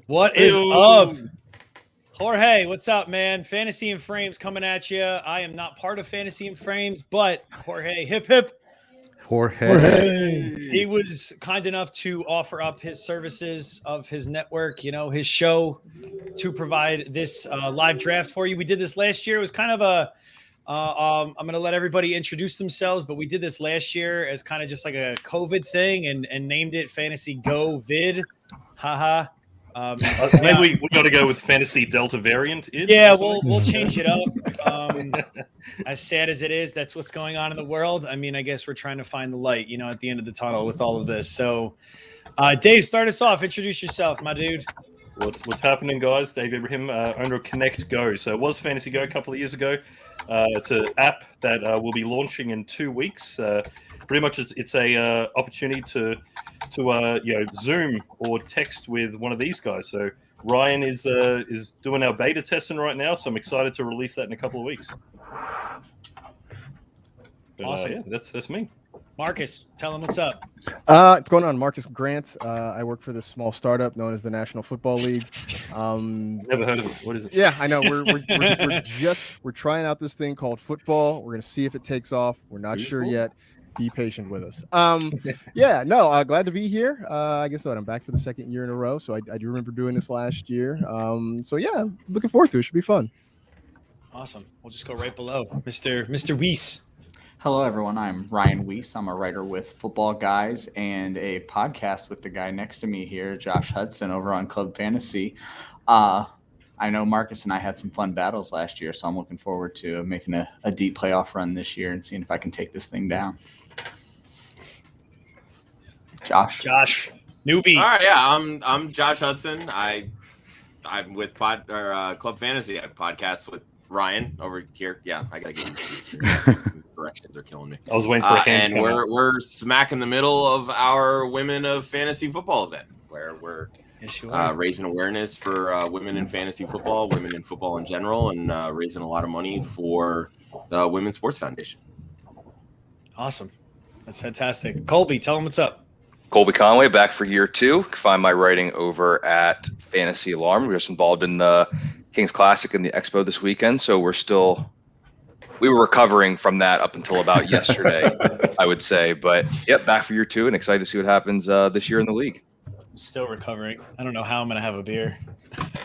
What is up? Jorge, what's up, man? Fantasy and Frames coming at you. I am not part of Fantasy and Frames, but Jorge, hip hip. Jorge. He was kind enough to offer up his services of his network, his show, to provide this live draft for you. We did this last year. It was kind of a I'm going to let everybody introduce themselves, but we did this last year as kind of just like a COVID thing and named it Fantasy Go Vid. Haha. Maybe we got to go with Fantasy Delta variant. Yeah, we'll change it up. As sad as it is, that's what's going on in the world. I mean, I guess we're trying to find the light, at the end of the tunnel with all of this. So, Dave, start us off. Introduce yourself, my dude. What's happening, guys? Dave Ibrahim, owner of ConnectGO. So it was Fantasy Go a couple of years ago. It's an app that will be launching in 2 weeks. Pretty much, it's a opportunity to Zoom or text with one of these guys. So Ryan is doing our beta testing right now. So I'm excited to release that in a couple of weeks. But, awesome. Yeah, that's me. Marcus, tell him what's up. What's going on? Marcus Grant. I work for this small startup known as the National Football League. Never heard of it. What is it? Yeah, I know. We're trying out this thing called football. We're gonna see if it takes off. We're not sure yet. Be patient with us. Glad to be here. I guess I'm back for the second year in a row. So I do remember doing this last year. Looking forward to it. Should be fun. Awesome. We'll just go right below, Mr. Weiss. Hello, everyone. I'm Ryan Weiss. I'm a writer with Football Guys and a podcast with the guy next to me here, Josh Hudson, over on Club Fantasy. I know Marcus and I had some fun battles last year, so I'm looking forward to making a deep playoff run this year and seeing if I can take this thing down. Josh, newbie. All right, yeah, I'm Josh Hudson. I'm with Club Fantasy. I podcast with Ryan over here. Yeah, I gotta get these corrections are killing me. I was waiting for a hand. And we're smack in the middle of our Women of Fantasy Football event, where we're raising awareness for women in fantasy football, women in football in general, and raising a lot of money for the Women's Sports Foundation. Awesome, that's fantastic. Colby, tell them what's up. Colby Conway, back for year 2. You can find my writing over at Fantasy Alarm. We were just involved in the Kings Classic and the Expo this weekend, so we were recovering from that up until about yesterday, I would say. But back for year 2 and excited to see what happens this year in the league. Still recovering. I don't know how I'm going to have a beer.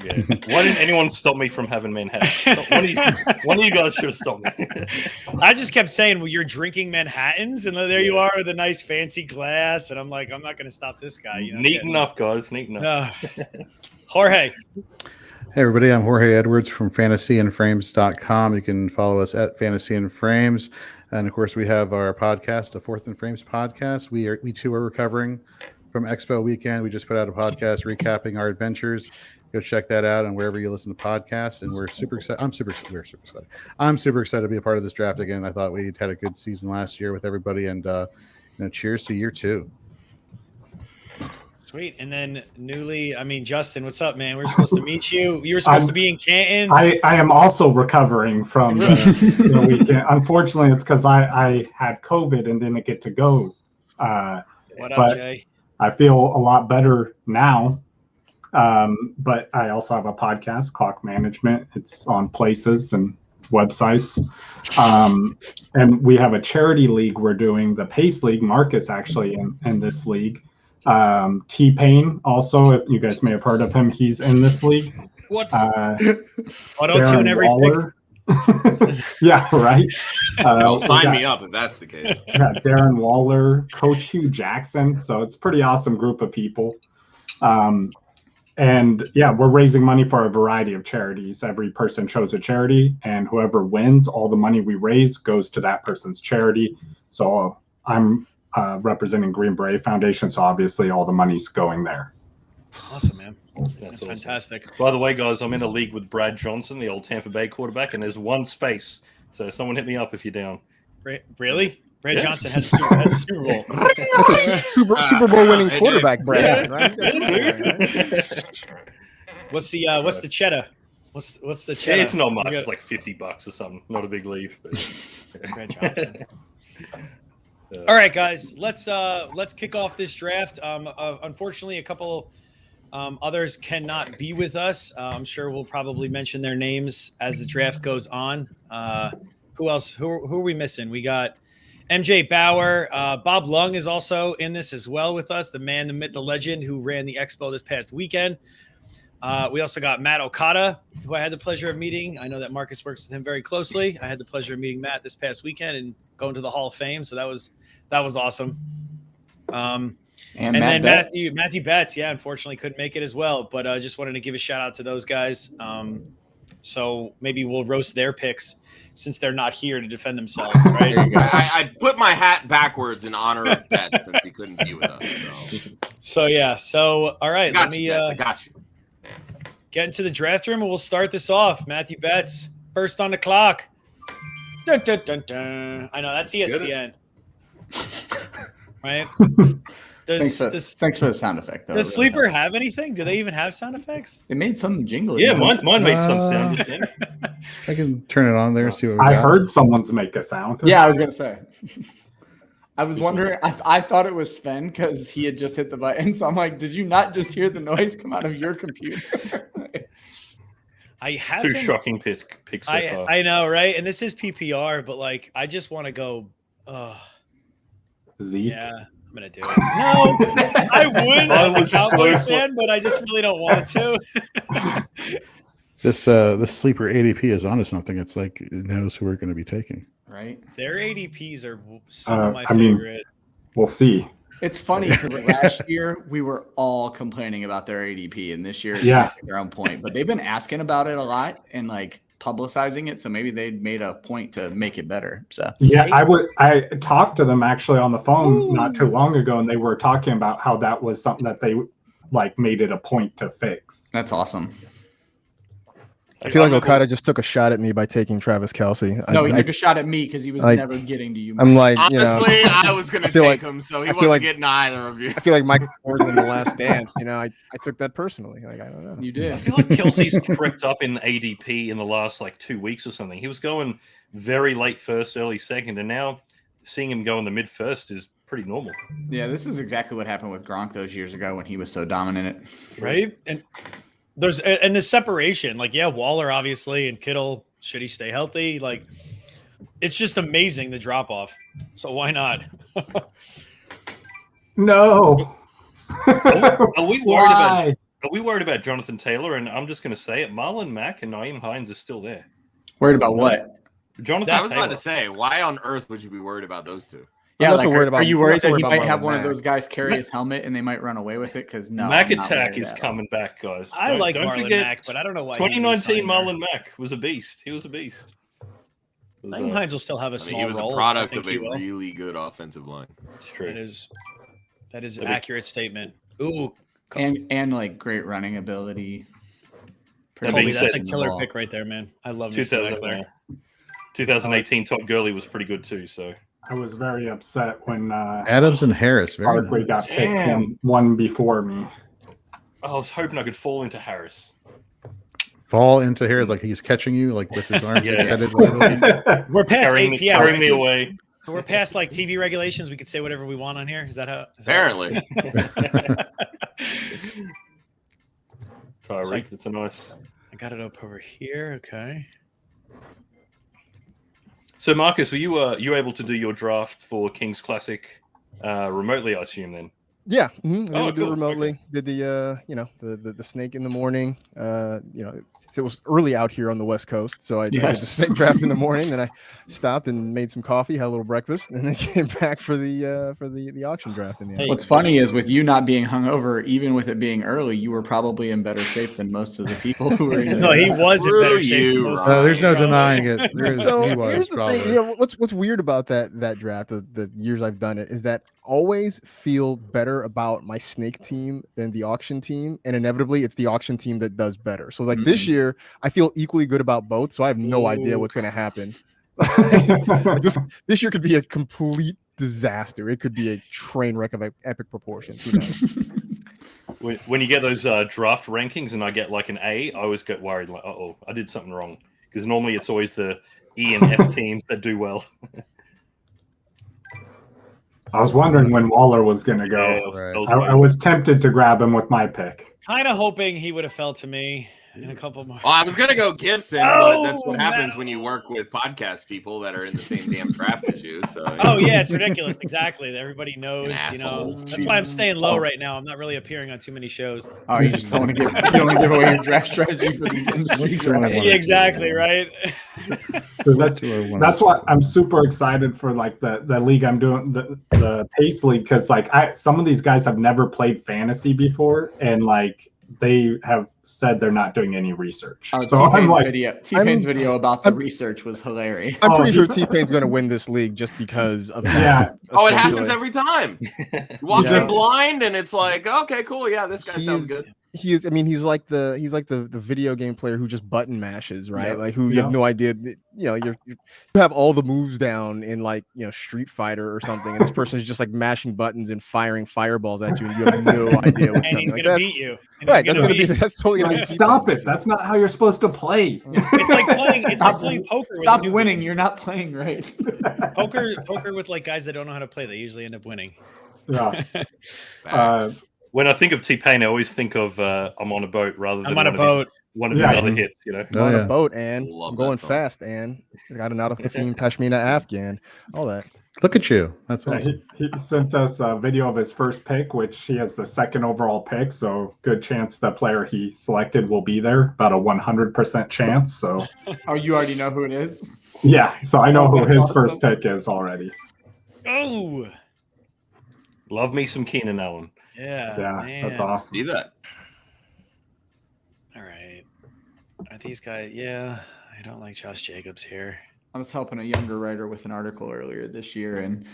Yeah. Why didn't anyone stop me from having Manhattan? One of you guys should have stopped me. I just kept saying, well, you're drinking Manhattans, and there you are with a nice fancy glass. And I'm like, I'm not going to stop this guy. Neaten up, guys. Neaten up. Jorge. Hey, everybody. I'm Jorge Edwards from fantasyandframes.com. You can follow us at Fantasy and Frames. And, of course, we have our podcast, the Fourth and Frames podcast. We too are recovering from Expo weekend. We just put out a podcast recapping our adventures. Go check that out on wherever you listen to podcasts. And we're super excited. We're super excited. I'm super excited to be a part of this draft again. I thought we had a good season last year with everybody. And, cheers to year 2. Sweet. And then Justin, what's up, man? We're supposed to meet you. You were supposed to be in Canton. I am also recovering from the weekend. Unfortunately, it's because I had COVID and didn't get to go. What up, Jay? I feel a lot better now. But I also have a podcast, Clock Management. It's on places and websites. And we have a charity league we're doing, the Pace League. Marcus actually in this league. T-Pain also, if you guys may have heard of him, he's in this league. What? Auto-tune every pick. Yeah, right. Sign me up if that's the case. Yeah, Darren Waller, Coach Hugh Jackson. So it's a pretty awesome group of people. We're raising money for a variety of charities. Every person chose a charity, and whoever wins, all the money we raise goes to that person's charity. So I'm representing Green Beret Foundation, so obviously all the money's going there. Awesome, man. That's awesome. Fantastic. By the way, guys, I'm in a league with Brad Johnson, the old Tampa Bay quarterback, and there's one space. So someone hit me up if you're down. Really? Brad Johnson has a Super Bowl. That's a Super Bowl winning quarterback, Brad. Yeah. Right? What's the cheddar? What's the cheddar? It's not much. It's like $50 or something. Not a big leave. But... Brad Johnson. All right, guys, let's kick off this draft. Unfortunately, a couple Others cannot be with us. I'm sure we'll probably mention their names as the draft goes on. Who else? Who are we missing? We got MJ Bauer. Bob Lung is also in this as well with us, the man, the myth, the legend who ran the expo this past weekend. We also got Matt Okada, who I had the pleasure of meeting. I know that Marcus works with him very closely. I had the pleasure of meeting Matt this past weekend and going to the Hall of Fame. So that was awesome. And then Matthew Betts, unfortunately couldn't make it as well, but I just wanted to give a shout out to those guys. So maybe we'll roast their picks since they're not here to defend themselves, right? I put my hat backwards in honor of Betts since he couldn't be with us. So all right, I got you. Get into the draft room and we'll start this off. Matthew Betts, first on the clock. Dun, dun, dun, dun. I know that's ESPN, right? Thanks for the sound effect, though. Does Sleeper have anything? Do they even have sound effects? It made some jingle. Yeah, mine made some sound. I can turn it on there and see what we I got. heard someone's make a sound. Yeah, I was gonna say. I was wondering. I thought it was Sven because he had just hit the button. So I'm like, did you not just hear the noise come out of your computer? I have two shocking picks so far. I know, right? And this is PPR, but like, I just want to go. Zeke. Yeah. I'm gonna do it. No, I would as a Cowboys fan, but I just really don't want to. This Sleeper ADP is onto something. It's like it knows who we're going to be taking. Right. Their ADPs are some of my favorite. We'll see. It's funny because last year we were all complaining about their ADP, and this year it's their own point. But they've been asking about it a lot and like publicizing it, so maybe they made a point to make it better. So I talked to them actually on the phone not too long ago, and they were talking about how that was something that they like made it a point to fix. That's awesome. I feel like Okada just took a shot at me by taking Travis Kelce. No, he took a shot at me because he was never getting to you. I'm like, honestly, I was going to take him, so he wasn't getting either of you. I feel like Michael Jordan in The Last Dance. I took that personally. Like, I don't know. You did. I feel like Kelsey's crept up in ADP in the last like 2 weeks or something. He was going very late first, early second, and now seeing him go in the mid first is pretty normal. Yeah, this is exactly what happened with Gronk those years ago when he was so dominant. Right? And the separation, like, Waller obviously and Kittle, should he stay healthy? Like, it's just amazing the drop off. So why not? No. Are we worried about Jonathan Taylor? And I'm just going to say it. Marlon Mack and Nyheim Hines are still there. Worried about what? Jonathan I was Taylor. about to say, why on earth would you be worried about those two? Yeah, are you worried that he might have one of those guys carry his helmet and they might run away with it? Because Mac Attack is coming back, guys. I like Marlon Mack, but I don't know why. 2019 Marlon Mack was a beast. He was a beast. Nyheim Hines will still have a small role. He was a product of a really good offensive line. It's true. That is an accurate statement. Ooh, and like great running ability. Colby, that's a killer pick right there, man. I love 2018 Todd Gurley was pretty good too. So I was very upset when Adams and Harris Barkley got picked one before me. I was hoping I could fall into Harris. Fall into Harris like he's catching you like with his arms extended. We're past 8 p.m. Carrying me away. So we're past like TV regulations. We can say whatever we want on here. Is that how? Apparently. Tyreek, that's a nice. I got it up over here. Okay. So Marcus, were you able to do your draft for King's Classic remotely? I assume then. Yeah, we do it remotely. Okay. Did the snake in the morning. It was early out here on the West Coast, so I did the snake draft in the morning. Then I stopped and made some coffee, had a little breakfast, and then came back for the auction draft. In the What's funny is with you not being hungover, even with it being early, you were probably in better shape than most of the people who were. No, he was in better shape. There's no denying it. He was probably. What's weird about that draft, the years I've done it, is that always feel better about my snake team than the auction team, and inevitably it's the auction team that does better. So like this year I feel equally good about both, so I have no idea what's going to happen. This year could be a complete disaster. It could be a train wreck of epic proportions. When you get those draft rankings and I get like an A, I always get worried like, uh-oh, I did something wrong, because normally it's always the E and F teams that do well. I was wondering when Waller was going to go. I was tempted to grab him with my pick. Kind of hoping he would have fell to me in a couple more. Well, I was gonna go Gibson, but that's what happens when you work with podcast people that are in the same damn draft as you. So. Oh yeah, it's ridiculous. Exactly. Everybody knows. That's why I'm staying low right now. I'm not really appearing on too many shows. Oh, you just don't want to give away your draft strategy for these industry drafts. Yeah, exactly right. So that's what I'm super excited for. Like the league I'm doing, the Pace League, because like some of these guys have never played fantasy before, and like they have said they're not doing any research. So T-Pain's video about the research was hilarious. I'm pretty sure T-Pain's going to win this league just because of that. Yeah. Oh, it happens every time. You walk in blind, and it's like, okay, cool, yeah, this guy sounds good. He is. I mean, he's like the video game player who just button mashes, right? Yep. Like you have no idea. You have all the moves down in like Street Fighter or something, and this person is just like mashing buttons and firing fireballs at you, and you have no idea what's and he's coming. gonna beat you. Right? That's totally gonna be. Stop it! That's not how you're supposed to play. It's like playing poker. Stop winning. You're not playing right. Poker with like guys that don't know how to play. They usually end up winning. Yeah. When I think of T-Pain, I always think of I'm on a boat rather than I'm on a boat. One of the other hits, I'm on a boat, and I'm going fast, and I got an out of caffeine Pashmina Afghan, all that. Look at you. That's awesome. He sent us a video of his first pick, which he has the second overall pick. So good chance the player he selected will be there. About a 100% chance. So. Oh, you already know who it is? Yeah. So I know who his first pick is already. Oh. Love me some Keenan Allen. Yeah, that's awesome. See that? All right. Are these guys? Yeah, I don't like Josh Jacobs here. I was helping a younger writer with an article earlier this year, and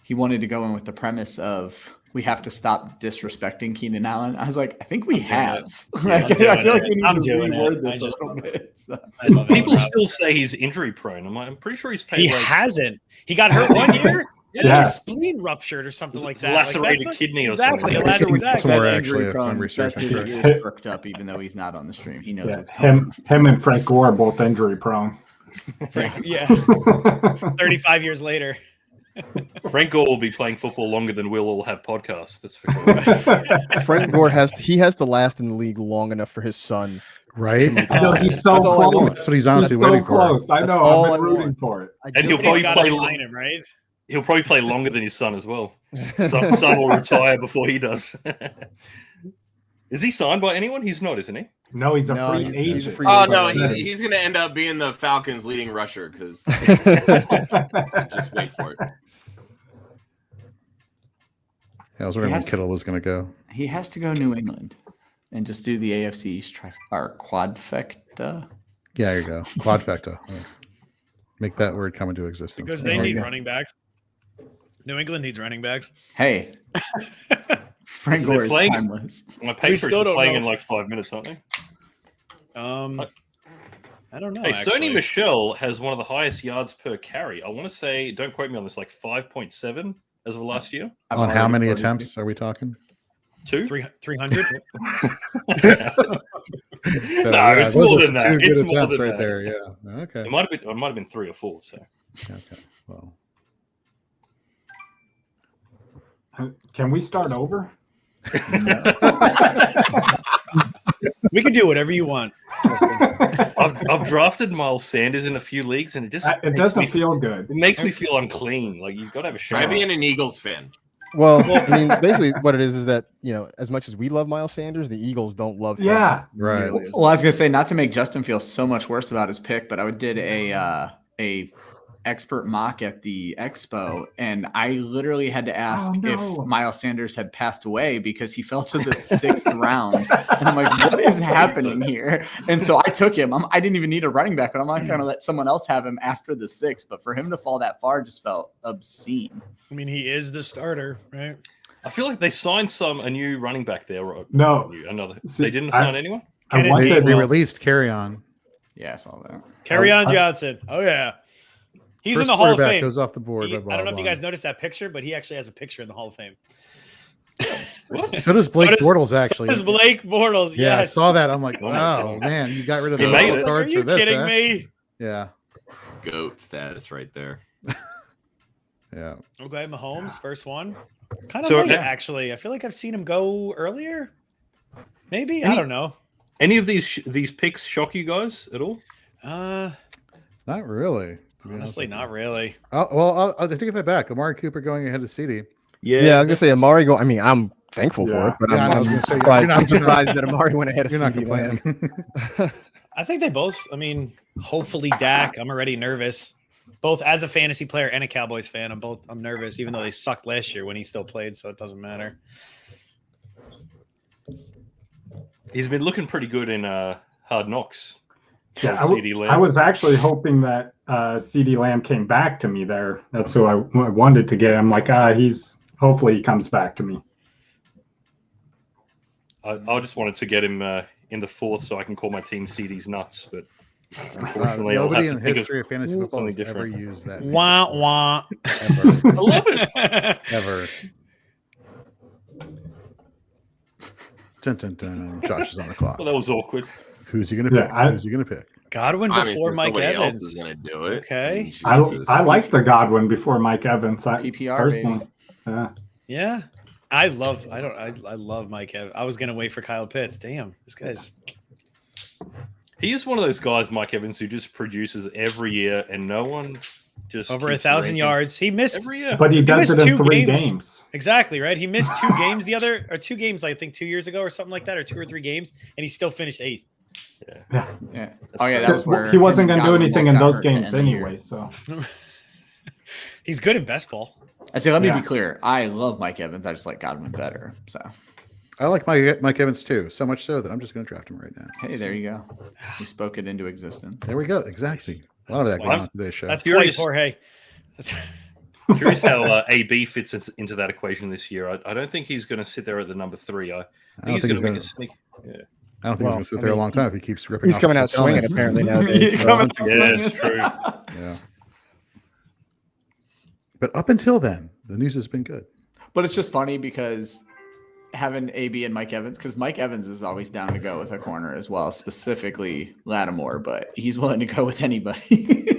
he wanted to go in with the premise of we have to stop disrespecting Keenan Allen. I was like, I think we have. I feel like we need to reword this a little bit. So. People still say he's injury prone. I'm pretty sure he's paid. He hasn't. He got hurt 1 year. Yeah, his spleen ruptured or something like that. Lacerated kidney or something. Exactly. That's more actually if I'm researching. That's his ears perked up, even though he's not on the stream. He knows what's coming. Him and Frank Gore are both injury prone. Yeah. 35 years later. Frank Gore will be playing football longer than we'll all have podcasts. That's for sure. Frank Gore has to last in the league long enough for his son. Right? I know, he's so close. That's what he's honestly waiting for. I know. I've been rooting for it. And he'll probably play him, right? He'll probably play longer than his son as well. Son will retire before he does. Is he signed by anyone? He's not, isn't he? No, he's a free agent. He's going to end up being the Falcons' leading rusher because just wait for it. Yeah, I was wondering when Kittle was going to go. He has to go New England and just do the AFC East quadfecta. Yeah, there you go. Quadfecta. Make that word come into existence. Because they need running backs. New England needs running backs. Hey. Frank Gore is timeless. My Patriots are playing in like 5 minutes, aren't they? I don't know. Hey, Sony Michel has one of the highest yards per carry. I want to say, don't quote me on this, like 5.7 as of last year. On how many attempts are we talking? 2? 300? So, no, it's more than that. It's more attempts than right that. there. Yeah. Okay. It might have been 3 or 4. So. Okay. Well. Can we start over? We can do whatever you want. I've drafted Miles Sanders in a few leagues, and it doesn't feel good. It makes me feel unclean. Like you've got to have a shower. Try being an Eagles fan. Well, I mean, basically, what it is that as much as we love Miles Sanders, the Eagles don't love him. Yeah, right. Well, I was gonna say not to make Justin feel so much worse about his pick, but I did a expert mock at the expo, and I literally had to ask if Miles Sanders had passed away because he fell to the 6th round, and I'm like, what is happening here? And so I took him. I didn't even need a running back, but I'm not going to let someone else have him after the 6th. But for him to fall that far just felt obscene. I mean, he is the starter, right? I feel like they signed a new running back there. No, another. They didn't sign anyone. They released Carry On. Yeah, I saw that. Carry On Johnson. Oh yeah. He's First in the Hall of Fame. Goes off the board. I don't know if you guys noticed that picture, but he actually has a picture in the Hall of Fame. So does Blake Bortles, actually. So does Blake Bortles, yeah, yes. I saw that. I'm like, wow, man, you got rid of the cards for this. Are you kidding me? Yeah. GOAT status right there. Yeah. Okay, Mahomes, first one. Kind of So, late, yeah. actually. I feel like I've seen him go earlier. Maybe I Any- don't know. Any of these picks shock you guys at all? Not really. To be Honestly, honest with not you. really. I'll take that back. Amari Cooper going ahead of CD. Yeah, I was gonna say Amari go. I mean, I'm thankful for it, but Yeah, I I'm was gonna say, surprised. you're not- I'm surprised that Amari went ahead of You're not CD Lamb. complaining. I think they both. I mean, hopefully Dak. I'm already nervous, both as a fantasy player and a Cowboys fan. I'm nervous, even though they sucked last year when he still played, so it doesn't matter. He's been looking pretty good in Hard Knocks. Yeah, CD Lamb. I was actually hoping that CD Lamb came back to me there. That's who I wanted to get. I'm like, hopefully he comes back to me. I just wanted to get him in the fourth so I can call my team CD's nuts, but unfortunately, I'll Nobody have in to the think history of fantasy football something has ever different. used that. Wah wah. Ever. I love it. Ever. Dun, dun, dun. Josh is on the clock. Well, that was awkward. Who's he going to pick? Who's he going to pick? Godwin I mean, before since Mike nobody else Evans. is going to do it. Okay. Jesus. I like the Godwin before Mike Evans. PPR, personally. baby. Yeah, I love Mike Evans. I was gonna wait for Kyle Pitts. Damn, this guy's. He is one of those guys, Mike Evans, who just produces every year, and no one just Over keeps 1,000 ranking yards. He missed every year. But he does missed it in 2 3 games. games. Exactly, right? He missed 2 games or 2 games, I think 2 years ago or something like that, or 2 or 3 games, and he still finished 8th. Yeah. Oh yeah, that was where He wasn't going to do Godwin anything both in got those hurt to games end the year. anyway. So He's good in best ball. I say, let me Yeah. be clear. I love Mike Evans. I just like Godwin better. So I like Mike Evans too, so much so that I'm just going to draft him right now. hey, there you go. We spoke it into existence. There we go. Exactly. A lot of that going twice. on today's show. That's Curious. twice, Jorge. That's- Curious how AB fits into that equation this year. I don't think he's going to sit there at the number 3. I think he's going to make a sneak. Yeah, I don't think he's Well, going to sit I there a mean, long time if he keeps ripping. He's off coming the out swinging helmet. apparently nowadays. so- Coming out yeah, swinging. it's true. Yeah. But up until then, the news has been good. But it's just funny because having AB and Mike Evans, because Mike Evans is always down to go with a corner as well, specifically Lattimore, but he's willing to go with anybody.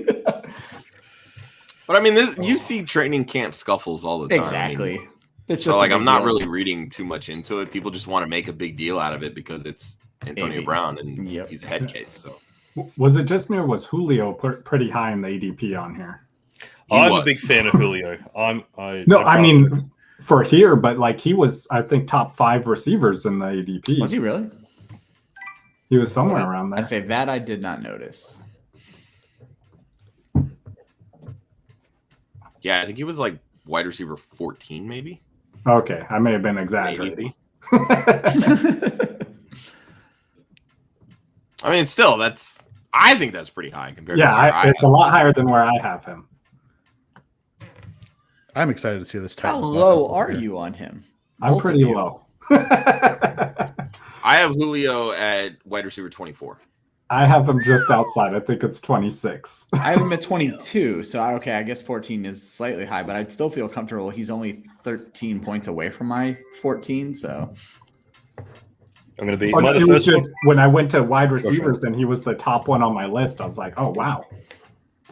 But I mean, you see training camp scuffles all the time. Exactly. I mean, It's so just a like, big I'm not deal. really reading too much into it. People just want to make a big deal out of it because it's Antonio AB. Brown and Yep. he's a head case. So was it just me or was Julio pretty high in the ADP on here? I'm was. a big fan of Julio. I mean for here, but like he was, I think, top 5 receivers in the ADP. Was he really? He was somewhere around there. I'd say that I did not notice. yeah, I think he was like wide receiver 14, maybe. Okay, I may have been exaggerating. I mean, still, I think that's pretty high compared to Yeah, where it's a lot higher than where I have him. I'm excited to see this How Titans low offense are this year. you on him? I'm Both pretty of you. low. I have Julio at wide receiver 24. I have him just outside. I think it's 26. I have him at 22, so okay, I guess 14 is slightly high, but I'd still feel comfortable. He's only 13 points away from my 14, so I'm going to be Oh, am I no, the it was first one? just when I went to wide receivers and he was the top one on my list. I was like, oh wow.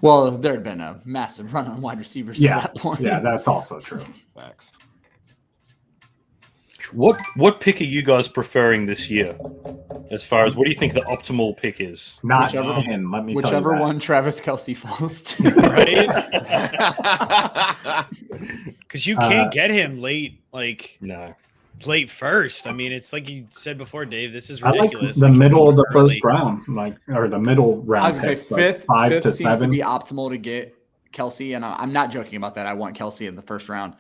well, there had been a massive run on wide receivers to Yeah, that point. yeah, that's also true. Facts. What pick are you guys preferring this year? As far as what do you think the optimal pick is? Not Whichever- 10. Let me tell you Whichever that. one Travis Kelce falls to. Right? Because you can't get him late, No. late first. I mean, it's like you said before, Dave. This is I like ridiculous. the Like, middle of the early. first round, or the middle round. I was gonna picks, say like fifth. 5 Fifth to seems 7. to be optimal to get Kelce, and I'm not joking about that. I want Kelce in the first round.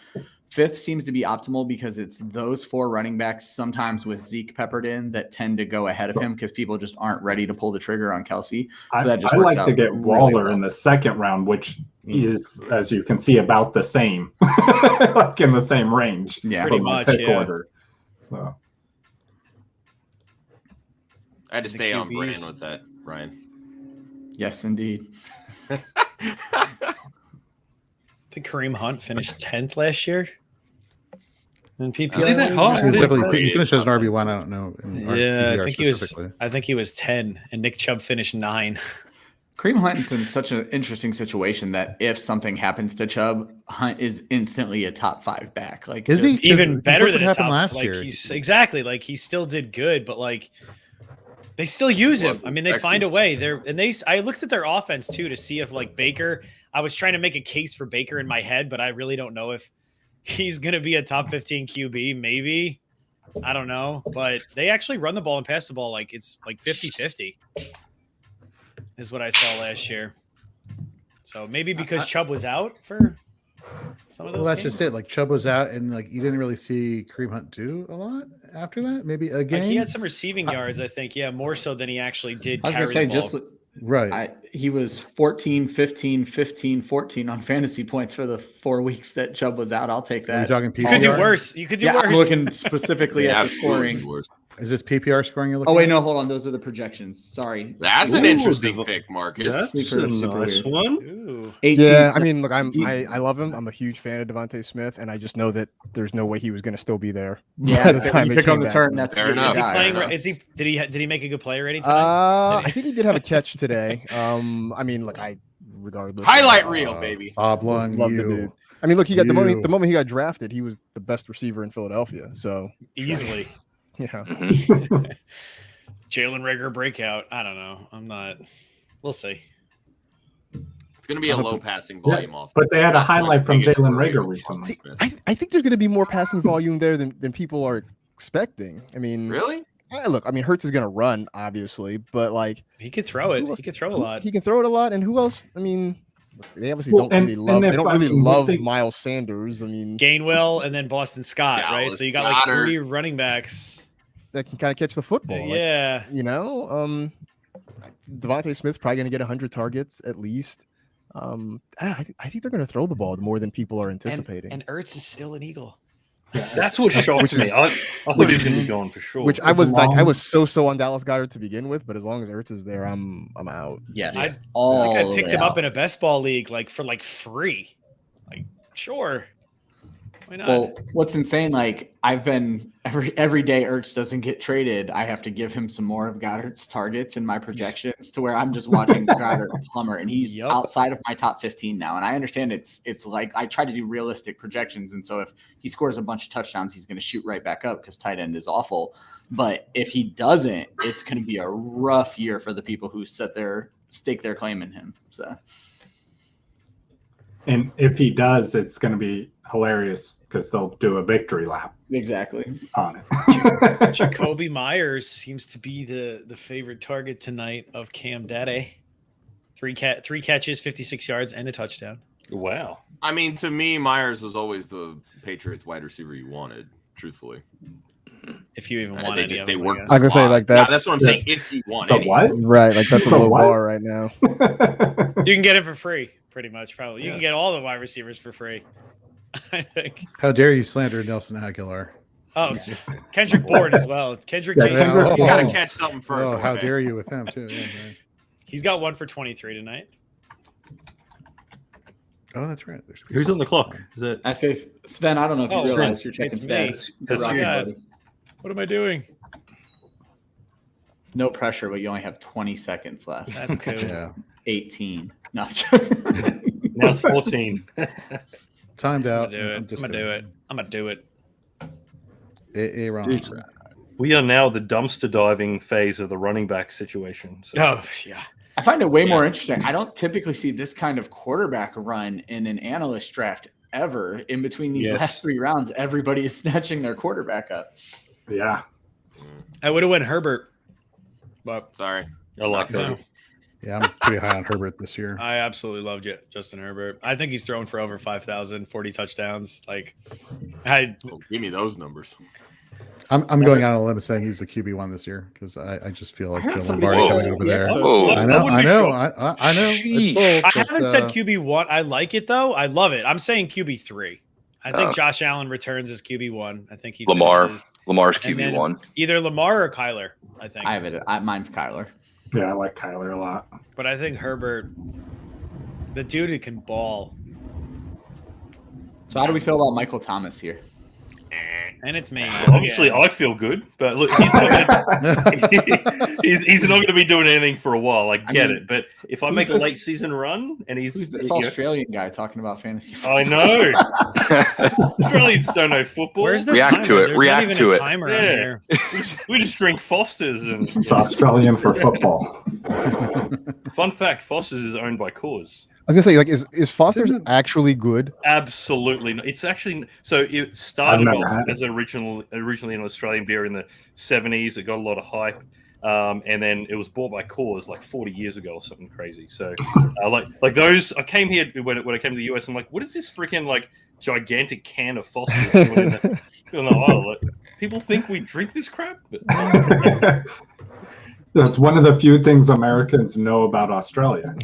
Fifth seems to be optimal because it's those 4 running backs, sometimes with Zeke peppered in, that tend to go ahead of him because people just aren't ready to pull the trigger on Kelce. So that just I works like to out get really Waller well. in the second round, which is, as you can see, about the same, like in the same range. Yeah. for Pretty my much, pick yeah. order. So, I had to The stay on brand QBs. with that, Ryan. Yes, indeed. I think Kareem Hunt finished 10th last year. In PPR. Is he that high? He was Yeah. definitely he finished as an RB1. I don't know. In Yeah, PPR I think he was. specifically. I think he was 10, and Nick Chubb finished 9. Kareem Hunt's in such an interesting situation that if something happens to Chubb, Hunt is instantly a top 5 back. Like, Is he? even better look than what a happened top last like year. he's exactly like he still did good, but like they still use him. I mean, they find a way. I looked at their offense too to see if like Baker. I was trying to make a case for Baker in my head, but I really don't know if he's going to be a top 15 QB. Maybe. I don't know, but they actually run the ball and pass the ball like it's like 50-50 is what I saw last year. So maybe because Chubb was out for some of those. Well, that's games. just it. Like Chubb was out, and like you didn't really see Kareem Hunt do a lot after that. Maybe a game. Like he had some receiving yards, I think. Yeah, more so than he actually did. I was carry going to say, the ball. just right. he was 14, 15, 15, 14 on fantasy points for the 4 weeks that Chubb was out. I'll take Are you that. talking PPR? You could do worse. You could do worse. I'm looking specifically at the scoring. Is this PPR scoring you're looking Oh, wait, at? no, hold on. Those are the projections. Sorry. That's an interesting pick, Marcus. That's Sleeper a nice super one. Ooh. 18 Yeah, I mean, look, I love him. I'm a huge fan of Devontae Smith, and I just know that there's no way he was going to still be there. Yeah, by the time you it pick came on the back turn. to him. That's Fair the enough. Is he guy. playing? Is he? Did he make a good play already tonight? I think he did have a catch today. I mean, look, regardless. Highlight reel, baby. Oblong, Love the you. dude. I mean, look, he got the You. moment he got drafted, he was the best receiver in Philadelphia. So Easily. yeah, Mhm. Jalen Rager breakout. I don't know. I'm not. We'll see. It's going to be a low passing volume off. But they had a highlight from Biggest Jalen worry Rager of recently. Smith. I think there's going to be more passing volume there than people are expecting. I mean, Really? look, I mean, Hurts is going to run, obviously, but like He could throw it. who else- He could throw a lot. He can throw it a lot, and who else? I mean, they obviously Well, don't really and love. if- They don't I really mean, love they- Miles Sanders. I mean, Gainwell and then Boston Scott, right? Dallas So you got like Goedert. 3 running backs. that can kind of catch the football. Like, Yeah. you know, Devontae Smith's probably going to get 100 targets at least. I think they're going to throw the ball more than people are anticipating. And Ertz is still an Eagle. That's what shocked Which me. is- I thought he was going to be gone for sure. Which I was like, I Long- was so on Dallas Goedert to begin with, but as long as Ertz is there, I'm out. Yes. I- all I the picked way him up out. in a best ball league like for like free. Like, sure. Why not? Well, what's insane, like I've been every day Ertz doesn't get traded, I have to give him some more of Goddard's targets in my projections to where I'm just watching Goddard plumber, and he's Yup. outside of my top 15 now. And I understand it's like I try to do realistic projections, and so if he scores a bunch of touchdowns, he's going to shoot right back up because tight end is awful. But if he doesn't, it's going to be a rough year for the people who stake their claim in him. So. And if he does, it's going to be hilarious because they'll do a victory lap Exactly. on it. Jacoby Myers seems to be the favorite target tonight of Cam Dade. 3 catches, 56 yards, and a touchdown. Wow. I mean, to me, Myers was always the Patriots wide receiver you wanted, truthfully. If you even And want they any just of they them, I worked. guess. I was gonna say, slot. like, Yeah, that's- that's what I'm saying. If you want The any. what? Right, like that's a The low what? bar right now. You can get it for free, pretty much. Probably you can get all the wide receivers for free. I think. How dare you slander Nelson Aguilar? Oh, Kendrick Bourne as well. Kendrick Yeah, Jason. Kendrick- You got to Oh. catch something first. Oh, how Jorge. dare you with him too? Yeah, man. He's got 1 for 23 tonight. Oh, that's right. There's Who's on the clock? Is it? I say, Sven, I don't know if you Oh, realize you're checking it's me. stats. That's Rock you. it, buddy. What am I doing? No pressure, but you only have 20 seconds left. That's cool. Yeah. 18. No, I'm joking. Now it's 14. Timed I'm out. gonna do it. I'm gonna do it. Aaron. Dude. We are now the dumpster diving phase of the running back situation. So. Oh yeah. I find it way more interesting. I don't typically see this kind of quarterback run in an analyst draft ever. In between these Yes. last 3 rounds, everybody is snatching their quarterback up. Yeah. I would have went Herbert, but Sorry. I like no. that. Yeah, I'm pretty high on Herbert this year. I absolutely loved it, Justin Herbert. I think he's thrown for over 5,000, 40 touchdowns. Like, Well, give me those numbers. I'm going out on a limb saying he's the QB1 this year because I just feel like I heard Joe somebody Lombardi say coming that. over Yeah, there. it's- Whoa. I know, wouldn't I be know, shocked. I know. It's bold, I but, haven't said QB1. I like it though. I love it. I'm saying QB3. I think Oh. Josh Allen returns as QB1. I think he Lamar's And then- QB1. either Lamar or Kyler. I think, I have it. Mine's Kyler. Yeah, I like Kyler a lot. but I think Herbert, the dude who can ball. So how do we feel about Michael Thomas here? And it's me. Well, obviously, I feel good, but look, he's not going to be doing anything for a while. I get it, but if I make a late season run and who's this Australian guy talking about fantasy football? I know. Australians don't know football. Where's the React timer? to it. There's React not even to a it. timer Yeah. on here. We just drink Foster's and It's Australian for football. fun fact: Foster's is owned by Coors. I was gonna say, like, is Foster's actually good? Absolutely not. It's actually so it started I've never off had it. as originally an Australian beer in the 70s. It got a lot of hype, and then it was bought by Coors like 40 years ago or something crazy. So, like those, I came here when I came to the US. I'm like, what is this freaking like gigantic can of Foster's doing in the aisle? Like, people think we drink this crap. But, That's one of the few things Americans know about Australia.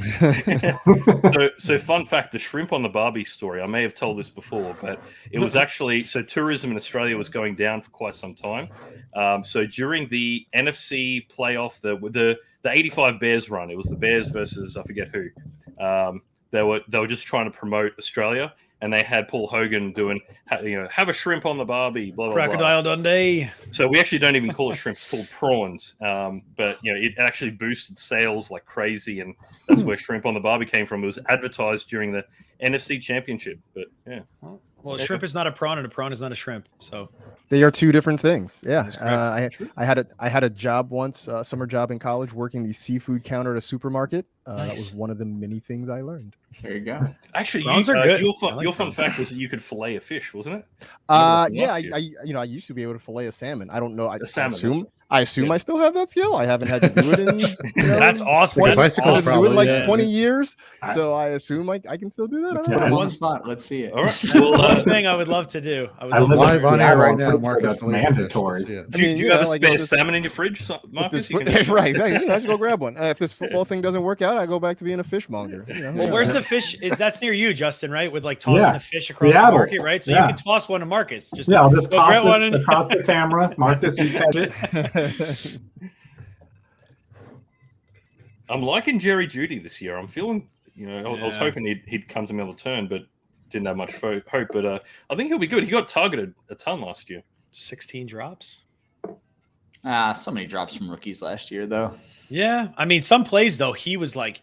So fun fact, the shrimp on the Barbie story, I may have told this before, but it was actually, so tourism in Australia was going down for quite some time. So during the NFC playoff, the 85 Bears run, it was the Bears versus I forget who. They were just trying to promote Australia, and they had Paul Hogan doing, have a shrimp on the Barbie, blah, blah, Crocodile blah. Dundee. So we actually don't even call it shrimp; it's called prawns. But it actually boosted sales like crazy, and that's where shrimp on the Barbie came from. It was advertised during the NFC Championship. But yeah, Well, a shrimp is not a prawn, and a prawn is not a shrimp. So They are two different things. Yeah. That's correct. I had a job once, a summer job in college, working the seafood counter at a supermarket. That Nice. was one of the many things I learned. There you go. actually, Prawns are good. Your I like fun prawns. fact was that you could fillet a fish, wasn't it? Yeah, last year. I used to be able to fillet a salmon. I don't know. I salmon, assume I still have that skill. I haven't had to do it in. That's awesome. 20, That's bicycle I awesome. do it in like probably, yeah. 20 years, so I assume I can still do that. I Let's don't put know. him on Yeah. the spot. Let's see it. All right. That's Well, one thing I would love to do. I would I love live to. in Live on air Seattle, right I'm now, pretty sure Marcus. that's Felicia Fish. mandatory. Let's see it. do you I mean, have a like, spare if this- salmon in your fridge, If Marcus? this You foot- can- right, exactly. I just go grab one. If this football thing doesn't work out, I go back to being a fishmonger. Well, where's the fish? That's near you, Justin, right? With like tossing Yeah, the fish across the Seattle. market, right? So Yeah. you can toss one to Marcus. Just Yeah, I'll just Go toss grab one it and- across the camera. Marcus, you catch it. I'm liking Jerry Judy this year. I'm feeling, I was Yeah. hoping he'd come to me on the turn, but didn't have much hope. But I think he'll be good. He got targeted a ton last year. 16 drops. So many drops from rookies last year, though. Yeah, I mean, some plays though, he was like,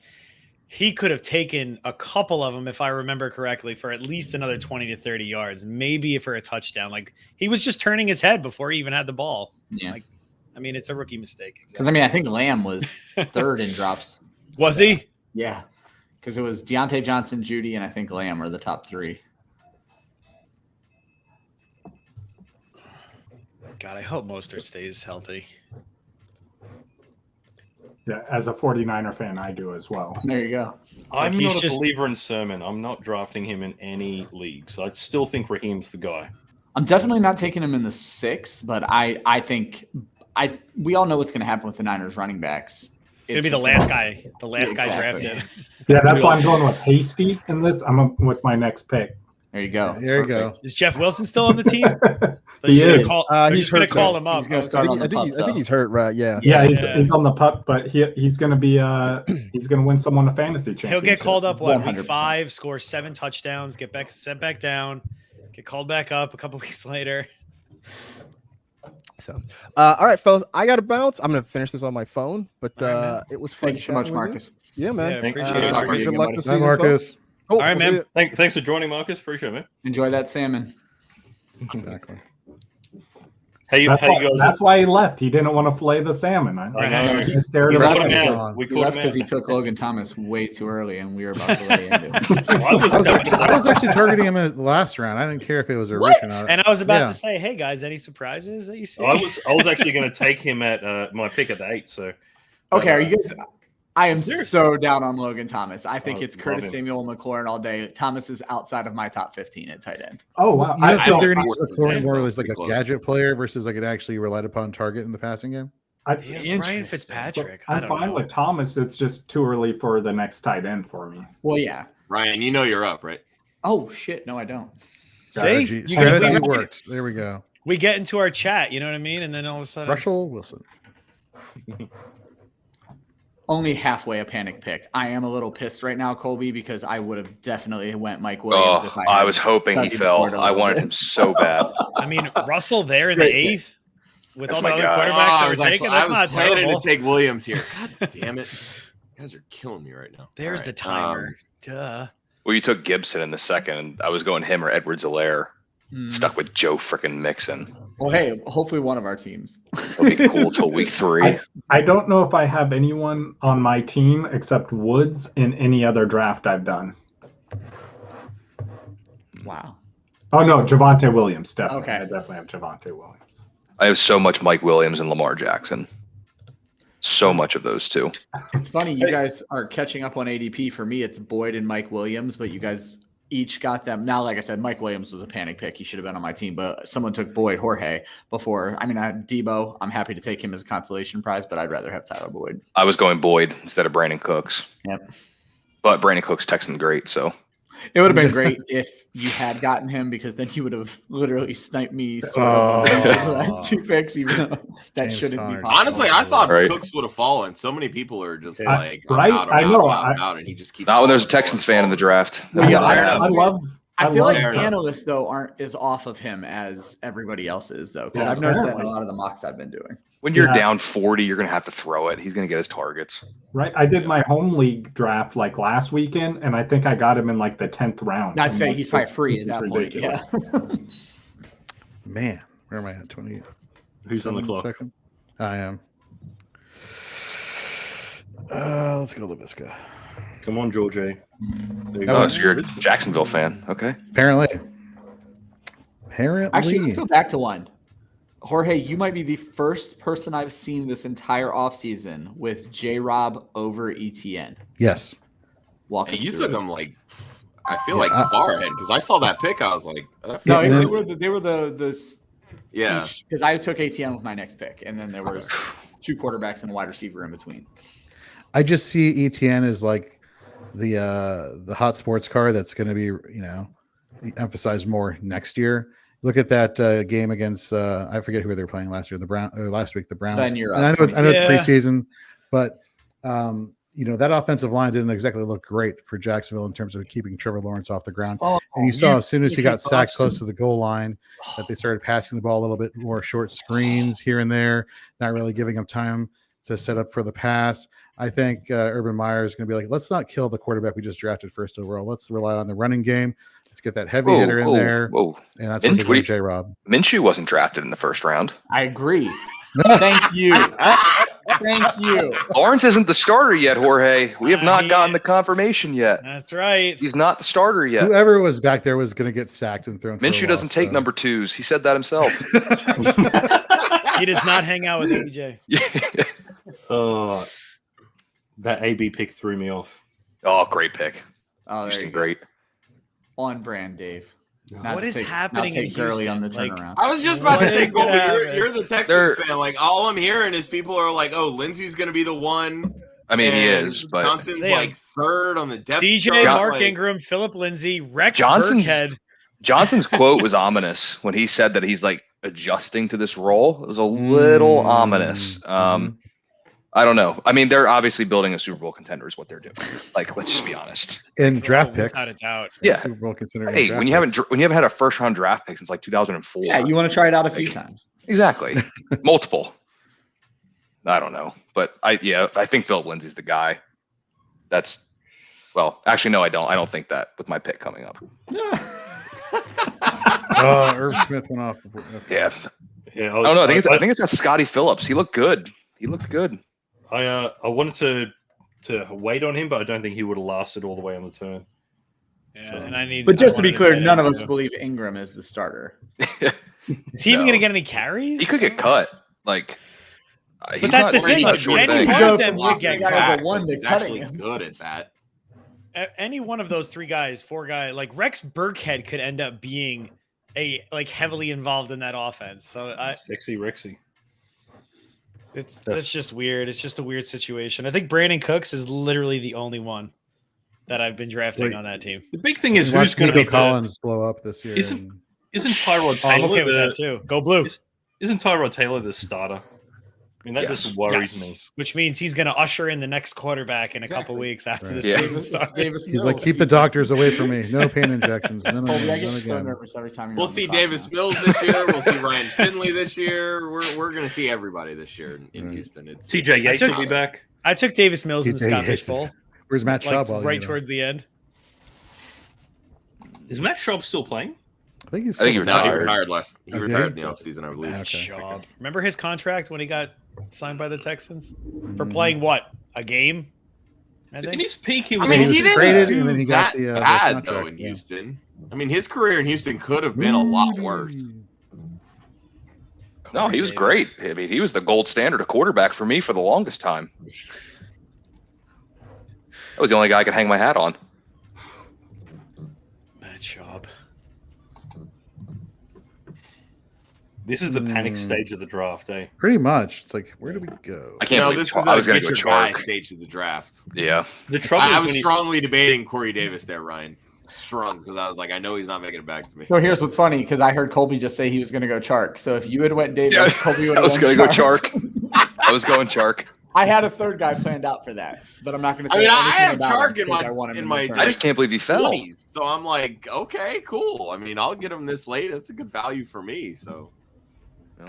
he could have taken a couple of them, if I remember correctly, for at least another 20 to 30 yards, maybe for a touchdown. Like he was just turning his head before he even had the ball. Yeah. Like, I mean, it's a rookie mistake. Because, I mean, I think Lamb was third in drops. Was he? Yeah. Because it was Deontay Johnson, Judy, and I think Lamb are the top three. God, I hope Mostert stays healthy. Yeah, as a 49er fan, I do as well. There you go. I'm he's not a just- believer in Sermon. I'm not drafting him in any leagues. I still think Raheem's the guy. I'm definitely not taking him in the sixth, but I think we all know what's going to happen with the Niners running backs. It's gonna be the last guy. The last guy Exactly. drafted. Yeah, that's why I'm going with Hasty in this. With my next pick. There you go. There you go. Is Jeff Wilson still on the team? He They're is. just gonna He's call hurt. him up. He's gonna I start on think, the pup, I think he's hurt, right? Yeah. Yeah, Yeah. he's on the pup, but he's going to be he's going to win someone a fantasy championship. He'll get called up. What, week 100%. 5? Score 7 touchdowns. Get sent back down. Get called back up a couple weeks later. So, all right, fellas, I got to bounce. I'm gonna finish this on my phone, but All right, man. it was fun. Thank you so much, chatting with you. Marcus. Yeah, man. Yeah, Thank- appreciate uh, it. talking to you Good again, luck buddy. this Bye, season, Marcus. folks. Oh, All right, we'll see man. you. Thanks for joining, Marcus. Appreciate it, man. Enjoy that salmon. Exactly. How you That's guys? why he left. He didn't want to fillet the salmon. I know. He's scared He of left caught him it. out. We He caught left him because he out. took Logan Thomas way too early, and we were about to lay into it. I was actually targeting him in the last round. I didn't care if it was a reach or not. And I was about Yeah. to say, hey guys, any surprises that you see? I was actually going to take him at my pick at the 8. So Okay, are you guys? I am Seriously. so down on Logan Thomas. I think Oh, it's love Curtis him. Samuel and McLaurin all day. Thomas is outside of my top 15 at tight end. Oh, wow. You don't think they're I- going to use McLaurin more I- as like a close. gadget player versus like an actually relied upon target in the passing game? Yes, Ryan Fitzpatrick. I I'm don't fine know. with Thomas. It's just too early for the next tight end for me. Well, yeah. Ryan, you know you're up, right? Oh shit, no, I don't. See, Strategy, You strategy can- worked. There we go. we get into our chat. You know what I mean? And then all of a sudden, Russell Wilson. only halfway a panic pick. I am a little pissed right now, Colby, because I would have definitely went Mike Williams if I was hoping he fell. I wanted him so bad. I mean, Russell there in the 8th with That's all the my other guy. quarterbacks that were taken. That's not planning terrible. to take Williams here. God damn it. You guys are killing me right now. There's the timer. Duh. Well, you took Gibson in the second, and I was going him or Edwards-Helaire. Stuck with Joe frickin' Mixon. Well, hey, hopefully one of our teams. It'll be cool till week 3. I don't know if I have anyone on my team except Woods in any other draft I've done. Wow. Oh, no, Javonte Williams, definitely. Okay. I definitely have Javonte Williams. I have so much Mike Williams and Lamar Jackson. So much of those two. It's funny, you guys are catching up on ADP. For me, it's Boyd and Mike Williams, but you guys each got them. Now, like I said, Mike Williams was a panic pick. He should have been on my team, but someone took Boyd Jorge before. I mean, I had Debo. I'm happy to take him as a consolation prize, but I'd rather have Tyler Boyd. I was going Boyd instead of Brandon Cooks. Yep. But Brandon Cooks texting great, so. It would have been great if you had gotten him, because then you would have literally sniped me sort of the last 2 picks, even though that James shouldn't be Conner. possible. Honestly, I thought Right. Cooks would have fallen. So many people are just Yeah. like, Right? I'm out, I know. I'm out, and he just keeps Not when there's a falling, Texans fan in the draft. Well, yeah, I love. I feel like Fair enough. analysts, though, aren't as off of him as everybody else is, though, because Yeah, I've noticed that in apparently. a lot of the mocks I've been doing. When you're Yeah. down 40, you're going to have to throw it. He's going to get his targets. Right. I did my home league draft like last weekend, and I think I got him in like the 10th round. I'd I'm say like, he's probably this- free this at is that point. ridiculous. Man, where am I at? 20. Who's on the clock? Second? I am. Let's go LaVisca. Come on, George A. There you Oh, go. so you're a Jacksonville fan. Okay. Apparently. Actually, let's go back to one. Jorge, you might be the first person I've seen this entire offseason with J-Rob over ETN. Yes. Walk And us you through took it. him like, I feel like far ahead, because I saw that pick. I was like, No, Yeah, they and were the yeah. because I took ATN with my next pick, and then there was 2 quarterbacks and a wide receiver in between. I just see ETN as like the hot sports car that's going to be, emphasized more next year. Look at that game against I forget who they were playing last year. Last week the Browns. Sven, you're And up. I know it's Yeah. preseason, but that offensive line didn't exactly look great for Jacksonville in terms of keeping Trevor Lawrence off the ground. Oh, And you saw as soon as you he got can sacked toss close him. to the goal line that they started passing the ball a little bit more, short screens here and there, not really giving him time to set up for the pass. I think Urban Meyer is going to be like, let's not kill the quarterback we just drafted first overall. Let's rely on the running game. Let's get that heavy hitter in there. Whoa. And that's what they're doing, J-Rob. Minshew wasn't drafted in the first round. I agree. Thank you. Thank you. Lawrence isn't the starter yet, Jorge. We have not He- gotten the confirmation yet. That's right. He's not the starter yet. Whoever was back there was going to get sacked and thrown. for a Minshew doesn't loss, take so. number 2s. He said that himself. He does not hang out with AJ. Oh, that AB pick threw me off. Oh, great pick. Oh, there Interesting, you go. great. On brand, Dave. What is happening Not in take Gurley on the Houston? Like- turnaround. I was just about to What say, is gonna Colby, happen? you're the Texans They're- fan. Like, all I'm hearing is people are like, oh, Lindsey's going to be the one. I mean, he and is, but Johnson's They have like third on the depth DJ, chart. Mark like, Ingram, Philip Lindsay, Rex Johnson's- Burkhead. Johnson's quote was ominous when he said that he's like adjusting to this role. It was a little ominous. I don't know. I mean, they're obviously building a Super Bowl contender is what they're doing. Like, let's just be honest. In draft picks. Without a doubt. Yeah. Super Bowl considering Hey, draft when you haven't had a first round draft pick since like 2004. Yeah, you want to try it out a few times. Exactly. Multiple. I don't know, but I think Philip Lindsay's the guy. That's actually no, I don't. I don't think that with my pick coming up. Irv Smith went off. Yeah. Yeah, I don't know. I think it's that Scotty Phillips. He looked good. He looked good. I wanted to wait on him, but I don't think he would have lasted all the way on the turn. Yeah, So- and I need. But just I to be wanted clear, tight none of end, us too. believe Ingram is the starter. Is he even No. going to get any carries? He could get cut. Like, But that's the thing, like, sure any thing. one of them would Lost get the guy as a back, one but to he's cutting actually him. good at that. Any one of those 4 guys, like Rex Burkhead could end up being heavily involved in that offense. So Sexy Rexy. that's just weird. It's just a weird situation. I think Brandon Cooks is literally the only one that I've been drafting Wait. on that team. The big thing is Watch who's going to Nico be Collins blow up this year. Isn't- and- Isn't Tyrod I'm Taylor okay with that too. Go blue. Isn't Tyrod Taylor the starter? I mean, that just worries me. Which means he's going to usher in the next quarterback in a couple weeks after the season starts. He's like, keep the doctors away from me. No pain injections. None I get again. so nervous every time. We'll see Davis Mills this year. We'll see Ryan Finley this year. We're going to see everybody this year in Houston. It's TJ Yates will be back. I took Davis Mills in the Scott Fish Bowl. Where's Matt Schaub? Right towards the end. Is Matt Schaub still playing? I think he's. he retired last. He retired in the offseason, I believe. Schaub. Remember his contract when he got signed by the Texans for playing what, a game? In his peak, he I was. mean, he didn't traded, do and then he got the bad though contract, in Houston. I mean, his career in Houston could have been a lot worse. No, he was great. I mean, he was the gold standard of quarterback for me for the longest time. That was the only guy I could hang my hat on. Matt Schaub. This is the panic stage of the draft, eh? Pretty much. It's like, where do we go? I can't believe this I was going to go get your guy Chark. stage of the draft. Yeah. The trouble I is was strongly debating Corey Davis there, Ryan. Strong, because I was like, I know he's not making it back to me. So here's what's funny, because I heard Colby just say he was going to go Chark. So if you had went Davis, Colby would have. I was going to go Chark. I was going Chark. I had a third guy planned out for that, but I'm not going to say. I anything have about Chark him in because I want him in my. return. I just can't believe he fell. 20s. So I'm like, okay, cool. I mean, I'll get him this late. That's a good value for me. So.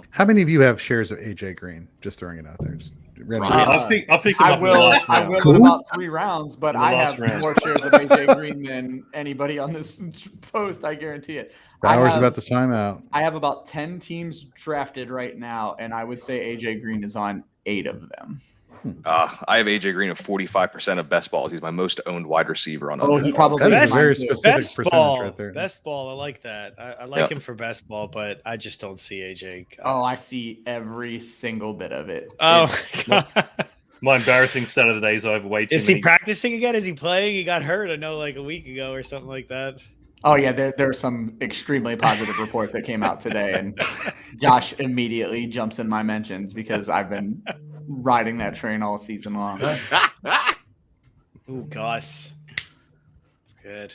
How many of you have shares of AJ Green? Just throwing it out there. Just I'll pick him up. I will in about 3 rounds, but I have round. more shares of AJ Green than anybody on this post. I guarantee it. Bauer's about the timeout. I have about 10 teams drafted right now, and I would say AJ Green is on 8 of them. I have AJ Green of 45% of best balls. He's my most owned wide receiver on. Oh, he probably That is is a very mine too. specific Best percentage ball. right there. Best ball. I like that. I like him for best ball, but I just don't see AJ. Oh, I see every single bit of it. Oh, My embarrassing stat of the day is overweight. is he practicing again? Is he playing? He got hurt, I know, like a week ago or something like that. Oh yeah, there's some extremely positive report that came out today, and Josh immediately jumps in my mentions because I've been riding that train all season long. Ooh, Gus. It's good.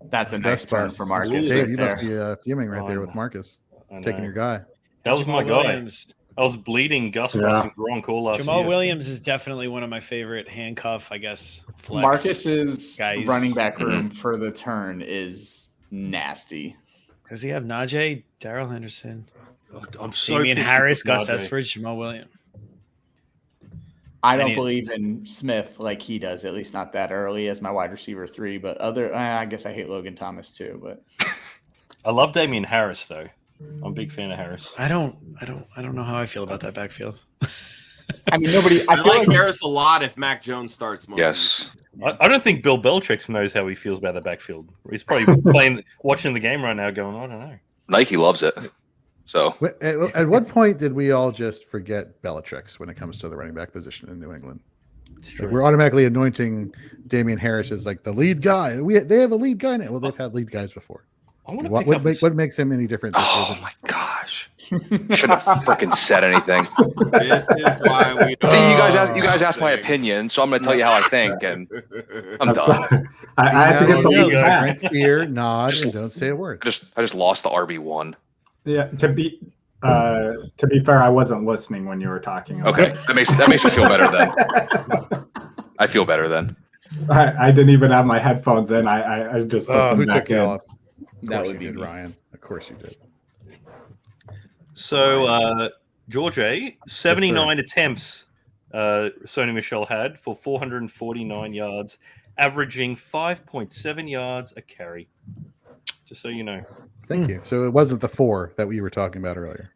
That's a nice turn for Marcus. Dave, right you there. must be fuming right there with Marcus taking your guy. That was my Jamal guy. Williams. I was bleeding Gus Bus and Gronk all last Jamal year. Williams is definitely one of my favorite handcuff, I guess. Flex Marcus's guys. running back room for the turn is nasty. Does he have Najee, Darrell Henderson, I'm so Damian pissed Harris, he took Gus Najee. Espridge, Jamal Williams? I don't believe in Smith like he does, at least not that early as my wide receiver 3. But I guess I hate Logan Thomas too. But I love Damian Harris though. I'm a big fan of Harris. I don't know how I feel about that backfield. I mean, nobody. I like Harris a lot if Mac Jones starts. Yes. I don't think Bill Belichick knows how he feels about the backfield. He's probably watching the game right now going, I don't know. Nike loves it. So At what point did we all just forget Belichick's when it comes to the running back position in New England? Like we're automatically anointing Damian Harris as like the lead guy. They have a lead guy now. Well, they've had lead guys before. What makes him any different? Oh my gosh! Shouldn't have freaking said anything. This is why we don't. See, you guys asked my opinion, so I'm going to tell you how I think, and I'm done. Sorry. I had to get the lead back. Drink beer, nod, and don't say a word. I just lost the RB1. Yeah, to be fair, I wasn't listening when you were talking. Okay, that makes me feel better then. I feel better then. I didn't even have my headphones in. I just put them Who back took you in. off? Of That course would you be did, me. Ryan. Of course you did. So, George A, 79 attempts Sony Michel had for 449 yards, averaging 5.7 yards a carry. Just so you know. Thank you. So it wasn't the 4 that we were talking about earlier.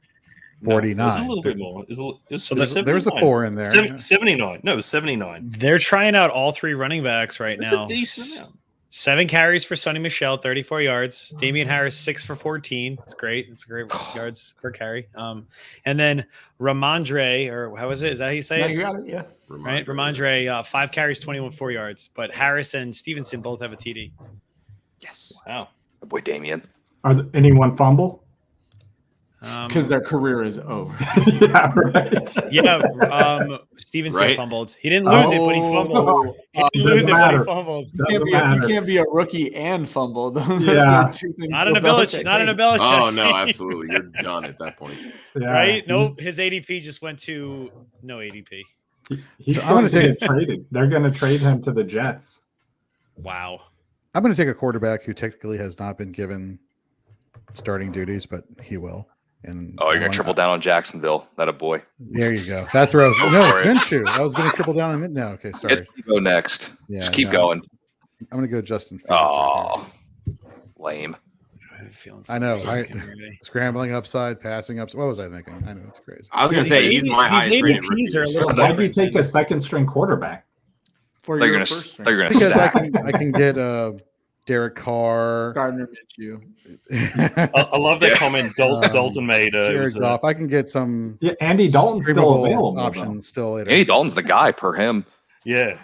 49. No, it was a little bit more. There was a 4 in there. 79. No, it was 79. They're trying out all 3 running backs right That's now. a decent amount. 7 carries for Sonny Michel, 34 yards. Damian Harris, 6 for 14. It's great. It's great yards per carry. And then Ramondre, or how is it? Is that how you say No, it? you got it. Yeah. Right? Ramondre, 5 carries, 21 4 yards. But Harris and Stevenson both have a TD. Yes. Wow. My boy Damien. Anyone fumble? Because their career is over. Yeah, right. Yeah, Stevenson Right. fumbled. He didn't lose it, but he fumbled. He didn't lose it, but he fumbled. Doesn't You can't be a rookie and fumble. Those Yeah. are two things Not in a Bill Belichick. Belichick Not in a hates. Belichick. Oh no, team. absolutely. You're done at that point. Yeah, Right? Nope. His ADP just went to no ADP. He's So I'm going gonna to take get traded. They're going to trade him to the Jets. Wow. I'm going to take a quarterback who technically has not been given starting duties, but he will. And Oh, you're going to triple down on Jacksonville. That a boy. There you go. That's where I was. Go No, for it's it. Minshew. I was going to triple down on it. No, okay, sorry. Get go next. Yeah, Just keep no. going. I'm going to go Justin Fields. right Oh, lame. I'm feeling I know, so right? fucking already. here. Scrambling upside, passing up. What was I thinking? I know it's crazy. I was gonna say he's my These highest rated ADPs rookie. are a little Why do you different. take a second string quarterback? For They're your going first to string. Because I stack. can get Derek Carr, Gardner Minshew. I love that Yeah. comment Dalton made. It Jared was, Goff. I can get some Yeah, Andy Dalton's still streamable available. options still later. Andy Dalton's the guy per him. yeah.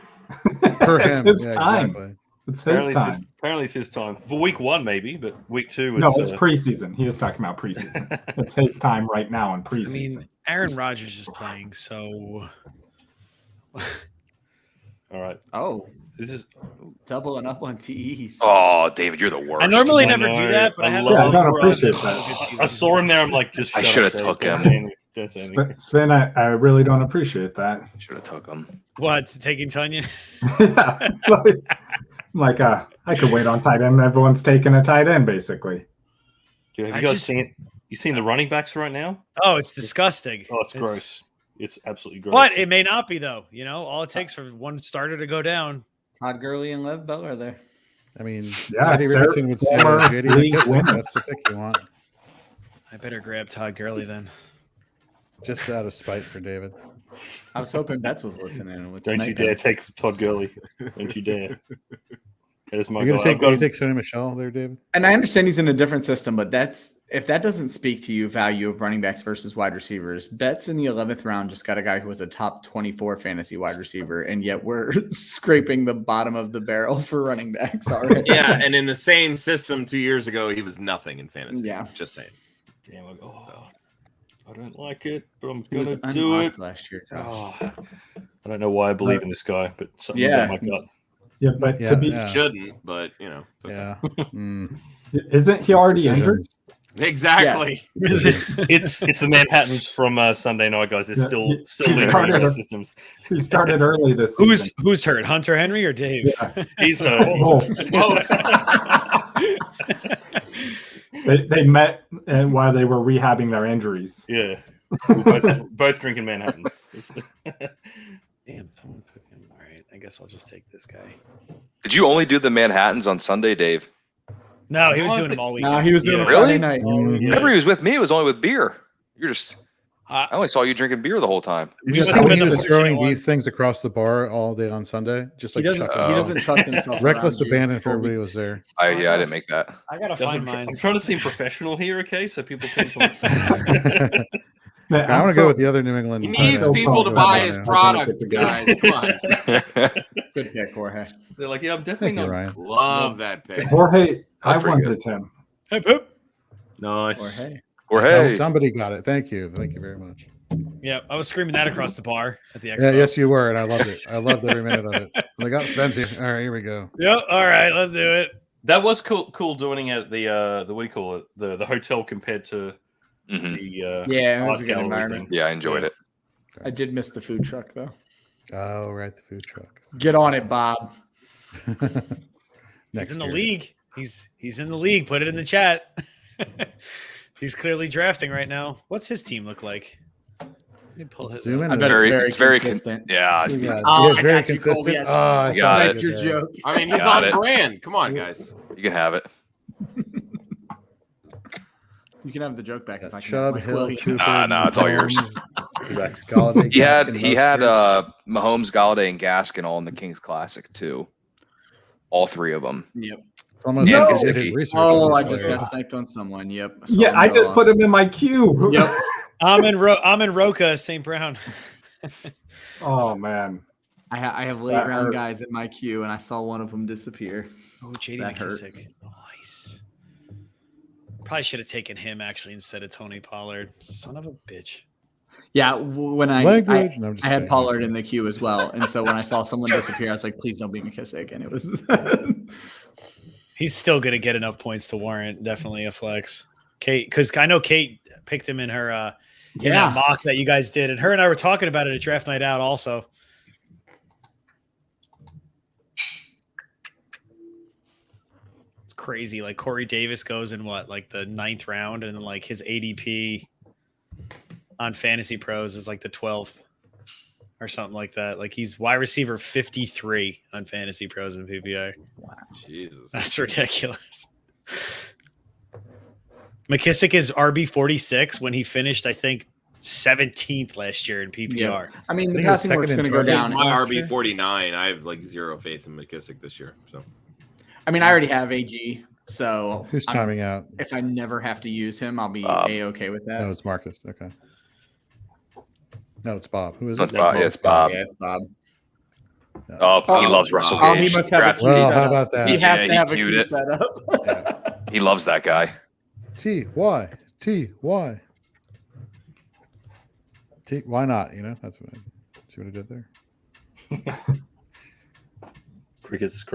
Per It's him. his Yeah, time. exactly. It's his Apparently time. it's his time. For week 1, maybe, but week 2, No, it's preseason. He was talking about preseason. It's his time right now in I preseason. mean, Aaron Rodgers is playing, so all right. Oh, This is doubling up on TEs. Oh, David, you're the worst. I normally I never know. do that, but I I had love- Yeah, I love don't for appreciate Rodgers. that. I saw him there. I'm like, just I shut shoulda up, took Dave. him. Don't say anything. Don't say anything. Sven, I really don't appreciate that. Should have took him. What, taking Tanya? Yeah, like I could wait on tight end. Everyone's taking a tight end, basically. Dude, have I you guys just- seen the running backs right now? Oh, it's disgusting. Oh, it's gross. It's absolutely gross. But it may not be, though. You know, all it takes for one starter to go down. Todd Gurley and Lev Bell are there. I mean, Yeah, Teddy they're Richardson would say former JD league McKissick. winners. That's the pick you want. I better grab Todd Gurley then. Just out of spite for David. I was hoping Betts was listening. With Don't you sniping. dare take Todd Gurley. Don't you dare. That is my You're guy. going I've got to him- take Sonny Michelle there, David? And I understand he's in a different system, but if that doesn't speak to you value of running backs versus wide receivers, Betts in the 11th round just got a guy who was a top 24 fantasy wide receiver, and yet we're scraping the bottom of the barrel for running backs already. Yeah, and in the same system 2 years ago, he was nothing in fantasy. Yeah. Just saying. Damn, I don't like it, but I'm He was gonna do unlocked it. last year, Josh. Oh, I don't know why I believe in this guy, but something Yeah. about my gut. Yeah, but Yeah, to be, yeah. Shouldn't, but you know. it's okay. Yeah. Mm. isn't he already injured? Decisions. Exactly. It's the Manhattans from Sunday night, guys. They're Yeah, still he lingering started in our a- systems. He started early this season. Who's hurt? Hunter Henry or Dave? He's Oh, they met while they were rehabbing their injuries. yeah. We're both drinking Manhattans. Damn, someone took him. All right, I guess I'll just take this guy. Did you only do the Manhattans on Sunday, Dave? No, he was doing them all week. No, he was doing Yeah. it Friday Really? night. Yeah. Whenever he was with me, it was only with beer. You're just. Uh, I only saw you drinking beer the whole time. You He just must have see been he the was fortunate throwing one. these things across the bar all day on Sunday, just He like doesn't. chucking. He doesn't trust himself. Reckless around you. abandon for everybody who was there. I didn't make that. I gotta Guys, find mine. I'm trying to seem professional here, okay? So people think Man, I I'm want to go so- with the other New England. He needs so people to pumped buy right his now. product, Good. guys. Come on. Good pick, Jorge. they're like, yeah, I'm definitely Thank you, not. Ryan. Love that pick. Jorge, I That's pretty wanted him. Hey, poop. Nice. Jorge. Or Oh, hey, somebody got it. Thank you. Thank you very much. Yeah, I was screaming that across the bar at the expo. Yeah, yes, you were, and I loved it. I loved every minute of it. I'm like, oh, Spencer. All right, here we go. Yep. All right, let's do it. That was cool doing it at the what do you call it? The hotel compared to Mhm. the Yeah, it was art a good gallery environment. thing. Yeah, I enjoyed it. I did miss the food truck though. Oh, right, the food truck. Get on it, Bob. Next He's in the year. league. He's in the league. Put it in the chat. He's clearly drafting right now. What's his team look like? Let me pull his. Zoom in. I on bet that. it's very con- consistent. yeah, You got- Oh, yeah, I very got you, Colby. consistent. Yes. Oh, I I got Sniped it. your joke. I mean, he's Got on it. brand. Come on, guys. you can have it. You can have the joke back if I can. Chubb, Mike Hill, Williams. Cooper. Nah, it's all yours. Mahomes, Galladay, He had Gaskin, Mahomes, Galladay, and Gaskin all in the Kings Classic too. All three of them. Yep. It's almost Yeah, like because he if did his he- research Oh, on I this just player. got sniped on someone. Yep. Yeah, I just put him in my queue. Yep. I'm in Roca, St. Brown. Oh man. I have late That round hurt. guys in my queue, and I saw one of them disappear. Oh, JD That McKissick. hurts. Nice. Probably should have taken him actually instead of Tony Pollard. Son of a bitch. Yeah, when I Language. No, I'm just I had kidding. Pollard in the queue as well, and so when I saw someone disappear, I was like, "Please don't be McKissick," and it was. He's still going to get enough points to warrant definitely a flex. Kate, because I know Kate picked him in her in that mock that you guys did, and her and I were talking about it at draft night out also. It's crazy. Like Corey Davis goes in what, like the 9th round, and like his ADP on Fantasy Pros is like the 12th or something like that. Like he's wide receiver 53 on Fantasy Pros and PPR. Wow, Jesus, that's ridiculous. McKissick is RB 46 when he finished, I think, 17th last year in PPR. Yeah. I mean, the passing work's going to go down. My RB 49. I have like zero faith in McKissick this year. So, I mean, I already have AG, so who's timing out? If I never have to use him, I'll be A-okay with that. No, it's Marcus. Okay. No, it's Bob. Who is it? It's Bob. Yeah, it's Bob. Yeah, it's Bob. No. Oh, he loves Russell Gage. He must have a queue well, set how up. about that? He has to have a queue set up. Yeah. He loves that guy. T-Y. T-Y. Why not? You know, that's what see what I did there. Crickets.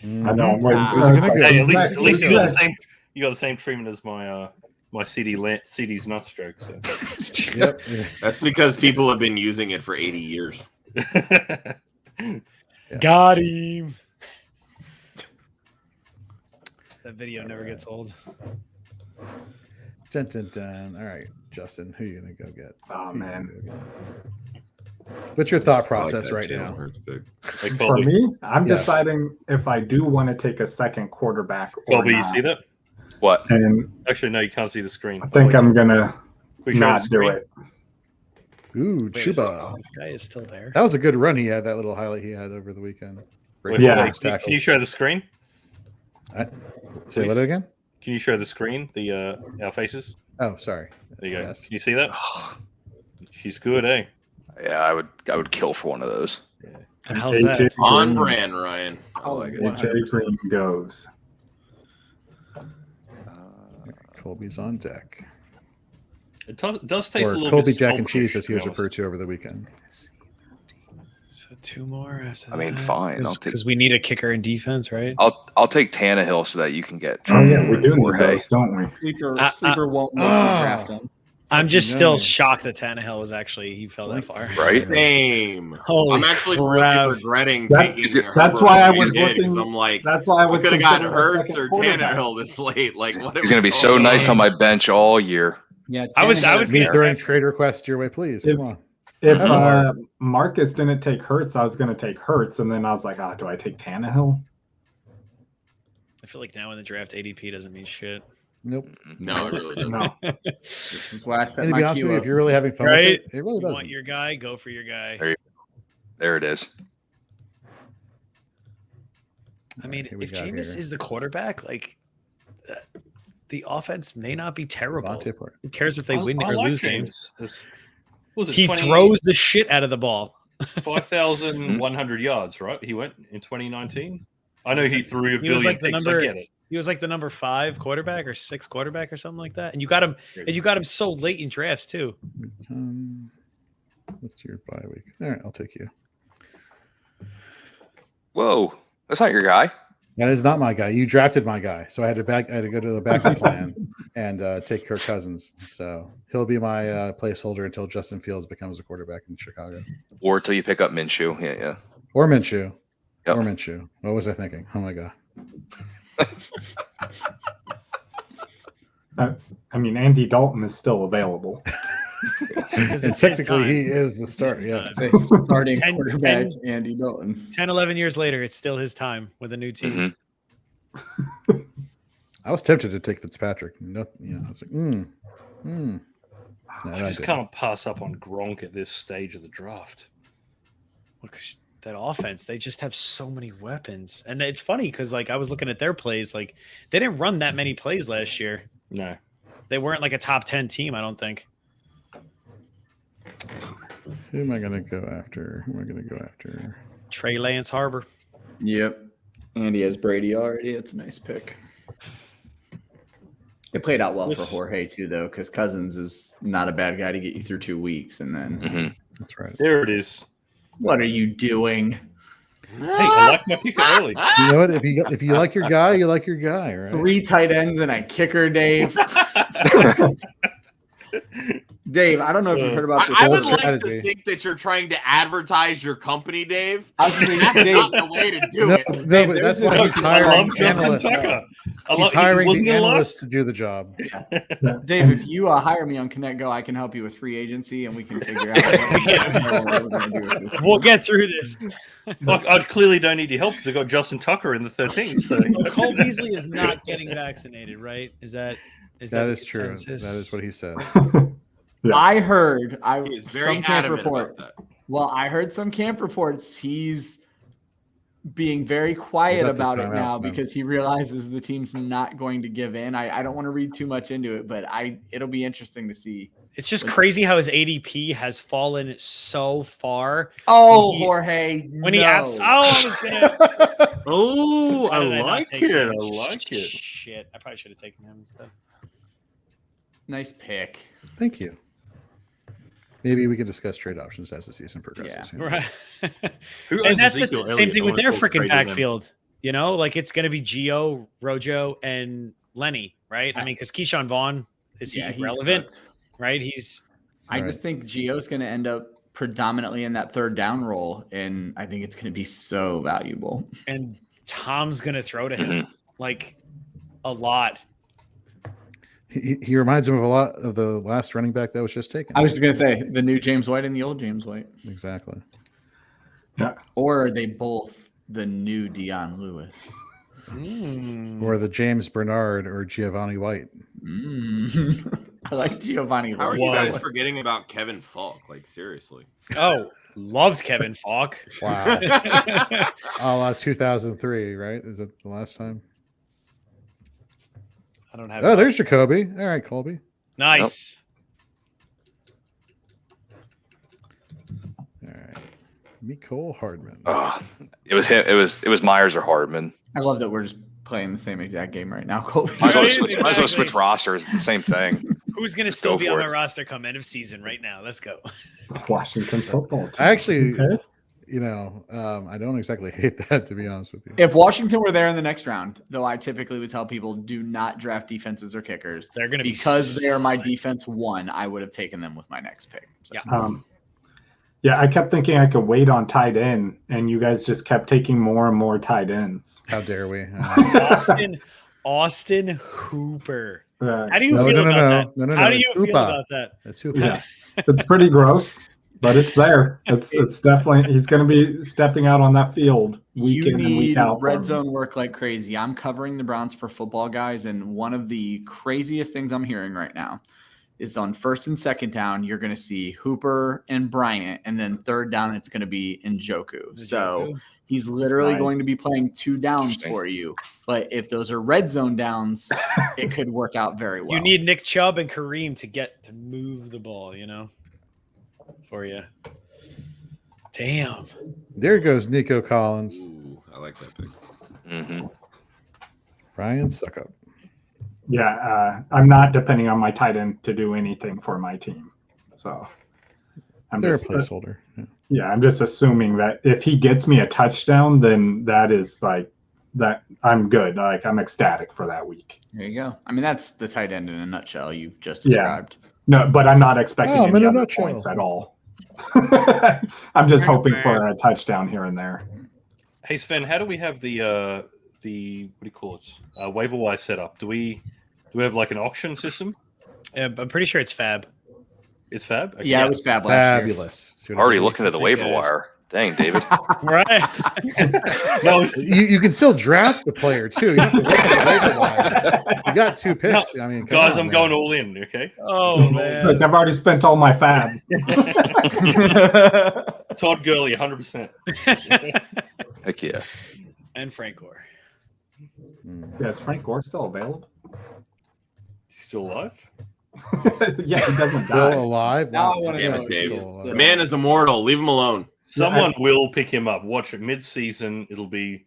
I know. Hey, at least you got the same. You got the same treatment as my my CD's nut stroke. So. Yep. That's because people have been using it for 80 years. Yeah. Got him. That video never gets old. Dun, dun, dun. All right, Justin, who are you gonna go get? Oh man, what's your thought process right now? For me, I'm deciding if I do want to take a second quarterback. Colby, you see that? What? And actually, no, you can't see the screen. I think I'm gonna not do it. Ooh, Chuba. This guy is still there. That was a good run he had. That little highlight he had over the weekend. Yeah. Can you show the screen? Say what again? Can you show the screen? Our faces. Oh, sorry. There you go. Yes. Can you see that? She's good, eh? Yeah, I would kill for one of those. Yeah. How's that? On brand, Ryan. I like it. AJ Green goes. Colby's on deck. It does taste a little Colby bit Jack and salty, Cheese, as he was referred to over the weekend. So 2 more after that. I mean, fine. Because we need a kicker in defense, right? I'll take Tannehill so that you can get. Oh yeah, we do need those, don't we? Sleeper won't draft him. I'm just still shocked that Tannehill was he fell that far. Right? Same. Holy I'm actually crap. really regretting taking. That's why I was looking. I'm like, that's why I could have gotten Hurts or Tannehill this late. Like, what? He's gonna be so nice on my bench all year. Yeah, I was Me throwing trade requests your way, please. Come on. If Marcus didn't take Hurts, I was going to take Hurts, and then I was like, do I take Tannehill? I feel like now in the draft, ADP doesn't mean shit. Nope. No, it really doesn't. No. This is why I set And to be my honest queue with you, up. if you're really having fun Right? with it really You doesn't. want your guy, go for your guy. There it is. I mean, Here we if go Jameis here. is the quarterback, like the offense may not be terrible. Devontae Parker. Who cares if they win I or like lose James. games? Was it He 20 throws the shit out of the ball. 5,100 yards, right? He went in 2019. I know he threw a He was billion like the things. number- I get it. He was like the number 5 quarterback or 6 quarterback or something like that. And you got him. And you got him so late in drafts too. What's your bye week? All right, I'll take you. Whoa, that's not your guy. That is not my guy. You drafted my guy, so I had to go to the backup plan and take Kirk Cousins. So he'll be my placeholder until Justin Fields becomes a quarterback in Chicago, Or until you pick up Minshew. Yeah. or Minshew. Yep. Or Minshew. What was I thinking? Oh my god. I mean, Andy Dalton is still available. And technically, he is the starter. Yeah. Starting 10 quarterback, Andy Dalton. 10, 11 years later, it's still his time with a new team. Mm-hmm. I was tempted to take Fitzpatrick. No, I was like, No, I I just didn't. can't pass up on Gronk at this stage of the draft. Look, that offense, they just have so many weapons. And it's funny because, like, I was looking at their plays. Like, they didn't run that many plays last year. No. They weren't like a top 10 team, I don't think. Who am I going to go after? Trey Lance Harbor. Yep. Andy has Brady already. That's a nice pick. It played out well for Jorge too, though, because Cousins is not a bad guy to get you through 2 weeks, and then That's right. There it is. what are you doing? Hey, I like my pick early. You know what? If you like your guy, you like your guy, right? 3 tight ends and a kicker, Dave. Dave, I don't know if you've heard about this. I would like strategy. to think that you're trying to advertise your company, Dave. I was thinking, That's Dave, not the way to do No, it. no, but that's why he's I hiring love Justin analysts. Tucker. He's hiring the analysts to do the job. Dave, if you hire me on ConnectGO, I can help you with free agency, and we can figure out what we're going to do with this. We'll get through this. Look, I clearly don't need your help because I got Justin Tucker in the 13th. So Cole Beasley is not getting vaccinated, right? That Is the true. consensus? That is what he said. I heard He is very some camp adamant about reports. that. Well, I heard some camp reports. He's being very quiet He's up to about it timeouts now now. because he realizes the team's not going to give in. I don't want to read too much into it, but it'll be interesting to see. It's just crazy how his ADP has fallen so far. Oh, He- Jorge! When he I was gonna. oh, Why I did not like take it. him? I like it. Shit, I probably should have taken him instead. Nice pick. Thank you. Maybe we can discuss trade options as the season progresses. Yeah. Right. Who And owns that's the Ezekiel same Elliott? thing I with wanna their talk freaking trade with him. backfield. You know, like it's going to be Gio, Rojo, and Lenny, right? I mean, because Keyshawn Vaughn is he he's relevant, cooked. right? He's I Right. just think Gio's going to end up predominantly in that third down role, and I think it's going to be so valuable. and Tom's going to throw to him Mhm. like a lot. He reminds him of a lot of the last running back that was just taken. I was just going to say the new James White and the old James White. Exactly. Or are they both the new Deion Lewis? Or the James Bernard or Giovanni White. I like Giovanni How are Lewis. you guys forgetting about Kevin Falk? Like, seriously. Oh, loves Kevin Falk. Wow. A la 2003, right? Is it the last time? I don't have. Oh, there's Jacoby. All right, Colby. Nice. All right. Mecole Hardman. Oh, it was him. It was Myers or Hardman. I love that we're just playing the same exact game right now, Colby. Might as well Right, switch, might as well switch exactly. rosters. It's the same thing. Who's going to Let's still go be for on it. my roster come end of season right now? Let's go. Washington football team. I actually, Okay. I don't exactly hate that, to be honest with you. If Washington were there in the next round, though, I typically would tell people do not draft defenses or kickers. They're going to be Because they are my solid. defense one, I would have taken them with my next pick. So. Yeah. Yeah, I kept thinking I could wait on tight end, and you guys just kept taking more and more tight ends. How dare we? Austin Hooper. Uh, How do you No, feel no, no, about no. that? No, no, How no. do you It's feel Hooper. about that? That's who. yeah, it's pretty gross, but it's there. It's definitely he's going to be stepping out on that field week You in and week need out. for red me. zone work like crazy. I'm covering the Browns for football guys, and one of the craziest things I'm hearing right now is on first and second down, you're going to see Hooper and Bryant, and then third down, it's going to be Njoku. So he's literally Nice. going to be playing 2 downs Interesting. for you. But if those are red zone downs, it could work out very well. You need Nick Chubb and Kareem to move the ball, for you. Damn. There goes Nico Collins. Ooh, I like that pick. Hmm. Ryan Suckup. Yeah, I'm not depending on my tight end to do anything for my team. So I'm They're a just placeholder. Yeah. yeah, I'm just assuming that if he gets me a touchdown, then that is like that I'm good. Like I'm ecstatic for that week. There you go. I mean, that's the tight end in a nutshell you've just Yeah. described. No, but I'm not expecting Oh, I'm any in a other nutshell. points at all. I'm just hoping for a touchdown here and there. Hey Sven, how do we have the what do you call it? Waiver wire set up? Do we have like an auction system? Yeah, I'm pretty sure it's Fab. It's Fab. Okay. Yeah, it was fab last year. Fabulous. See what I Already did? looking at the think waiver it is. wire. Dang, David. Right. No, You can still draft the player too. You don't have to wait for the waiver wire. You got 2 picks. I mean, come guys, on, I'm man. going all in. Okay. Oh, It's like man. I've already spent all my fab. Todd Gurley, 100%. Heck yeah. And Frank Gore. Yeah, is Frank Gore still available? He's still alive? Yeah, he doesn't Still die. alive. Now Wow. I wanna Damn know it, if Dave. he's Still still- The alive. man is immortal. Leave him alone. Someone will pick him up. Watch it mid-season. It'll be,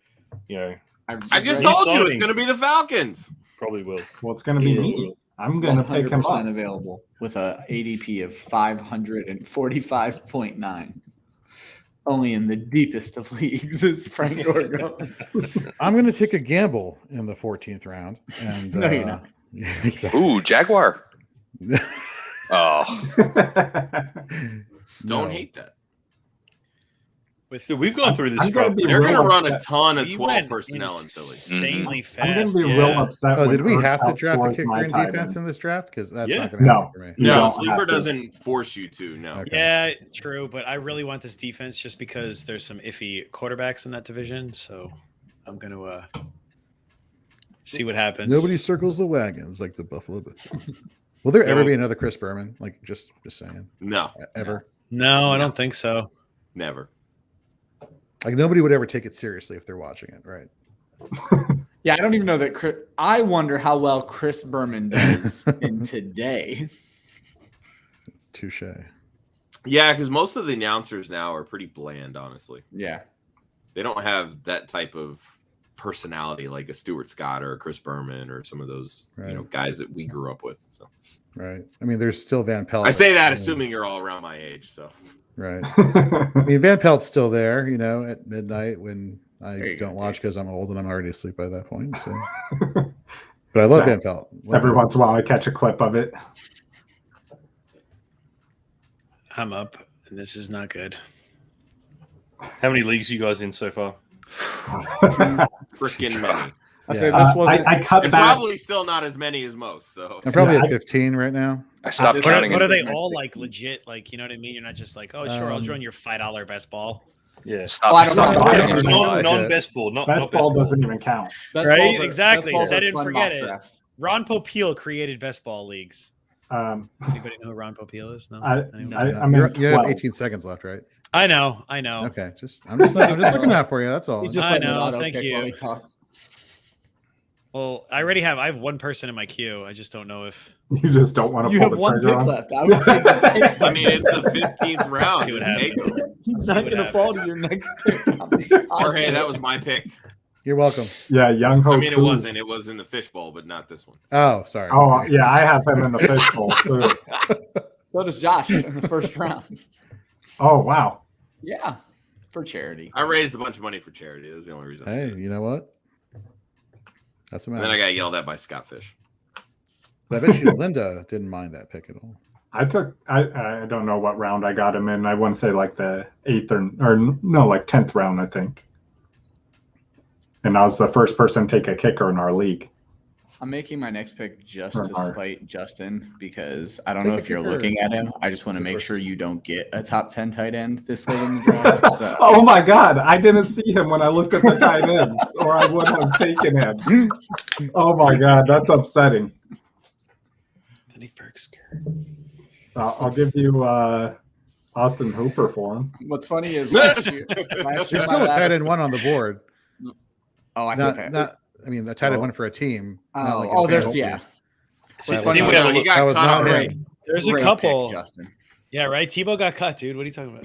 I just He's told you it's starting. going to be the Falcons. probably will. Well, it's going to be me. I'm going to pick him 100% up. available with a ADP of 545.9. Only in the deepest of leagues is Frank Orgo. I'm going to take a gamble in the 14th round. And No, you're not. Exactly. Ooh, Jaguar. Oh, Don't hate that. Dude, we've gone through this. I'm gonna be They're going to real run a upset. ton of We 12 went personnel in Philly. insanely fast. I'm going to be real upset. Oh, when did we Ertz have to draft a outdoors kicker my in tight defense end. in this draft? Because that's Yeah. not going to happen No. for me. You No, don't Sleeper have to. doesn't force you to. No. Okay. Yeah, true. But I really want this defense just because there's some iffy quarterbacks in that division. So I'm going to see what happens. Nobody circles the wagons like the Buffalo Bills. Will there ever be another Chris Berman? Like, just saying. No, Ever? No, I don't think so. never. Like, nobody would ever take it seriously if they're watching it, right? Yeah, I don't even know that. I wonder how well Chris Berman does in today. Touche. Yeah, because most of the announcers now are pretty bland, honestly. Yeah. They don't have that type of personality like a Stuart Scott or a Chris Berman or some of those Right. guys that we grew up with. So Right. I mean, there's still Van Pelt. I say that assuming you're all around my age. So Right. I mean, Van Pelt's still there, at midnight when I don't watch because I'm old and I'm already asleep by that point. So, but I love Van Pelt. Every once in a while, I catch a clip of it. I'm up, and this is not good. How many leagues are you guys in so far? freaking many. I said this wasn't. I cut And back. probably still not as many as most. So I'm probably at 15 right now. I stopped What counting. are in- they all like legit? Like, you know what I mean? You're not just like, oh, sure, I'll join your $5 best ball. Yeah. Stop. I don't stop know. counting. I don't know. Non-best ball. Not Best ball doesn't even count. Best Right? balls Exactly. best balls Set are it and fun forget mock it. drafts. Ron Popeil created best ball leagues. Anybody know who Ron Popeil is? No. Anyone? I'm You in have 12. 18 seconds left, right? I know. Okay. I'm just looking out for you. That's all. He's just I letting it know, auto thank pick you. while he talks. Well, I have one person in my queue. I just don't know if You just don't want to You pull have the one trigger pick on. left. I would say the same thing. I mean, it's the 15th round. See what Just take happens. them. He's see not what going to fall to happens. your next pick. Jorge, that was my pick. You're welcome. Yeah, Young Ho. I mean, it Koo. wasn't. It was in the fishbowl, but not this one. Oh, sorry. Oh, Okay. yeah, I have him in the fishbowl too. So does Josh in the first round. Oh, wow. Yeah, for charity. I raised a bunch of money for charity. That's the only reason. Hey, you know what? That's a And then I matter. got yelled at by Scott Fish. But I bet you Linda didn't mind that pick at all. I don't know what round I got him in. I want to say like the 8th or no, like 10th round, I think. And I was the first person to take a kicker in our league. I'm making my next pick just Or to Mark. spite Justin because I don't Take know a if you're kicker. looking at him. I just want to That's a make sure question. you don't get a top 10 tight end this late in the draft. So, Oh my God, I didn't see him when I looked at the tight ends, or I would have taken him. Oh my God, that's upsetting. I'll give you Austin Hooper for him. what's funny is last year There's my still a last- tight end one on the board. Oh, I Not, okay. not. I mean, a tight end one for a team. not Oh, like oh, a there's fantasy. yeah. See, That see, was we not- have a he look- got that was cut not already. him. there's a Great couple. pick, Justin. Yeah, right. Tebow got cut, dude. What are you talking about?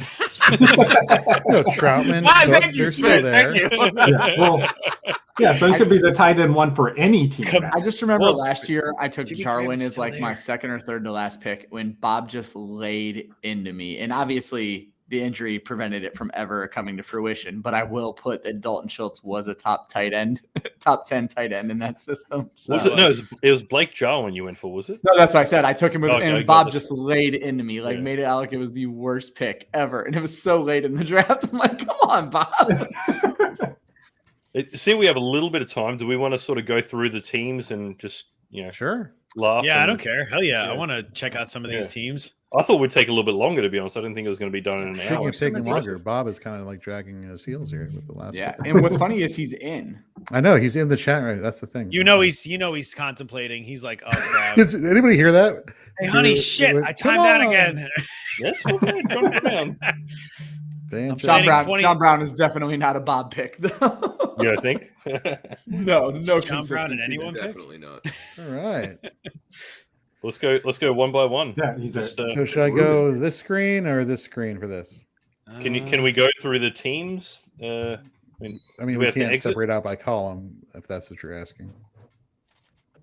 No, Troutman. Why, Cook, thank you, they're still Sven. there. Thank you. Yeah, well, yeah, so he could be the tight end one for any team. Come- now. I just remember Well, last year I took Jimmy Graham's Jarwin as still like my there. second or third to last pick when Bob just laid into me. And obviously the injury prevented it from ever coming to fruition. But I will put that Dalton Schultz was a top tight end, top 10 tight end in that system. So. Was it? No, it was Blake Jarwin you went for, was it? No, that's what I said. I took him with, Okay, and got Bob it. just laid into me, like Yeah. made it out like it was the worst pick ever. And it was so late in the draft. I'm like, come on, Bob. See, we have a little bit of time. Do we want to sort of go through the teams and just Sure. laugh? Yeah, I and- don't care. Hell yeah. I Yeah. want to check out some of these Yeah. teams. I thought we'd take a little bit longer, to be honest. I didn't think it was going to be done in an Speaking hour. of taking longer, Bob is kind of like dragging his heels here with the last. Yeah. pick. And what's funny is he's in. I know he's in the chat right. That's the thing. He's contemplating. He's like, oh crap. Did anybody hear that? Hey honey, shit, I timed out Come on. again. Yes, okay, jump around. Van John Planning Brown, 20 John Brown is definitely not a Bob pick, though. Yeah, I think. No John Brown and consistency anyone there. pick? Definitely not. All right. Let's go one by one. Yeah, he's Just, So should I go this screen or this screen for this? can we go through the teams? I mean, we we have to can't exit? separate out by column if that's what you're asking.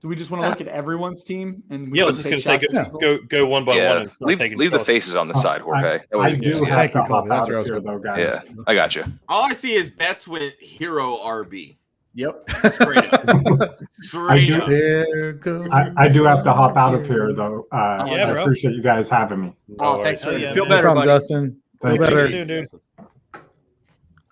Do we just want to look at everyone's team? And I was just going to say go one by one and start taking leave the shots. faces on the side, Jorge. I do have Thank to you, hop Colby. That's out where I of was here, going. though, guys. Yeah, I got you. All I see is bets with hero RB. Yep. Straight up. Straight up. There goes. I do have to hop out of here, though. Yeah, I bro. appreciate you guys having me. Oh, thanks Hell for yeah, Feel man. No better, problem, buddy. Dustin. Feel Thank you. better. Dude.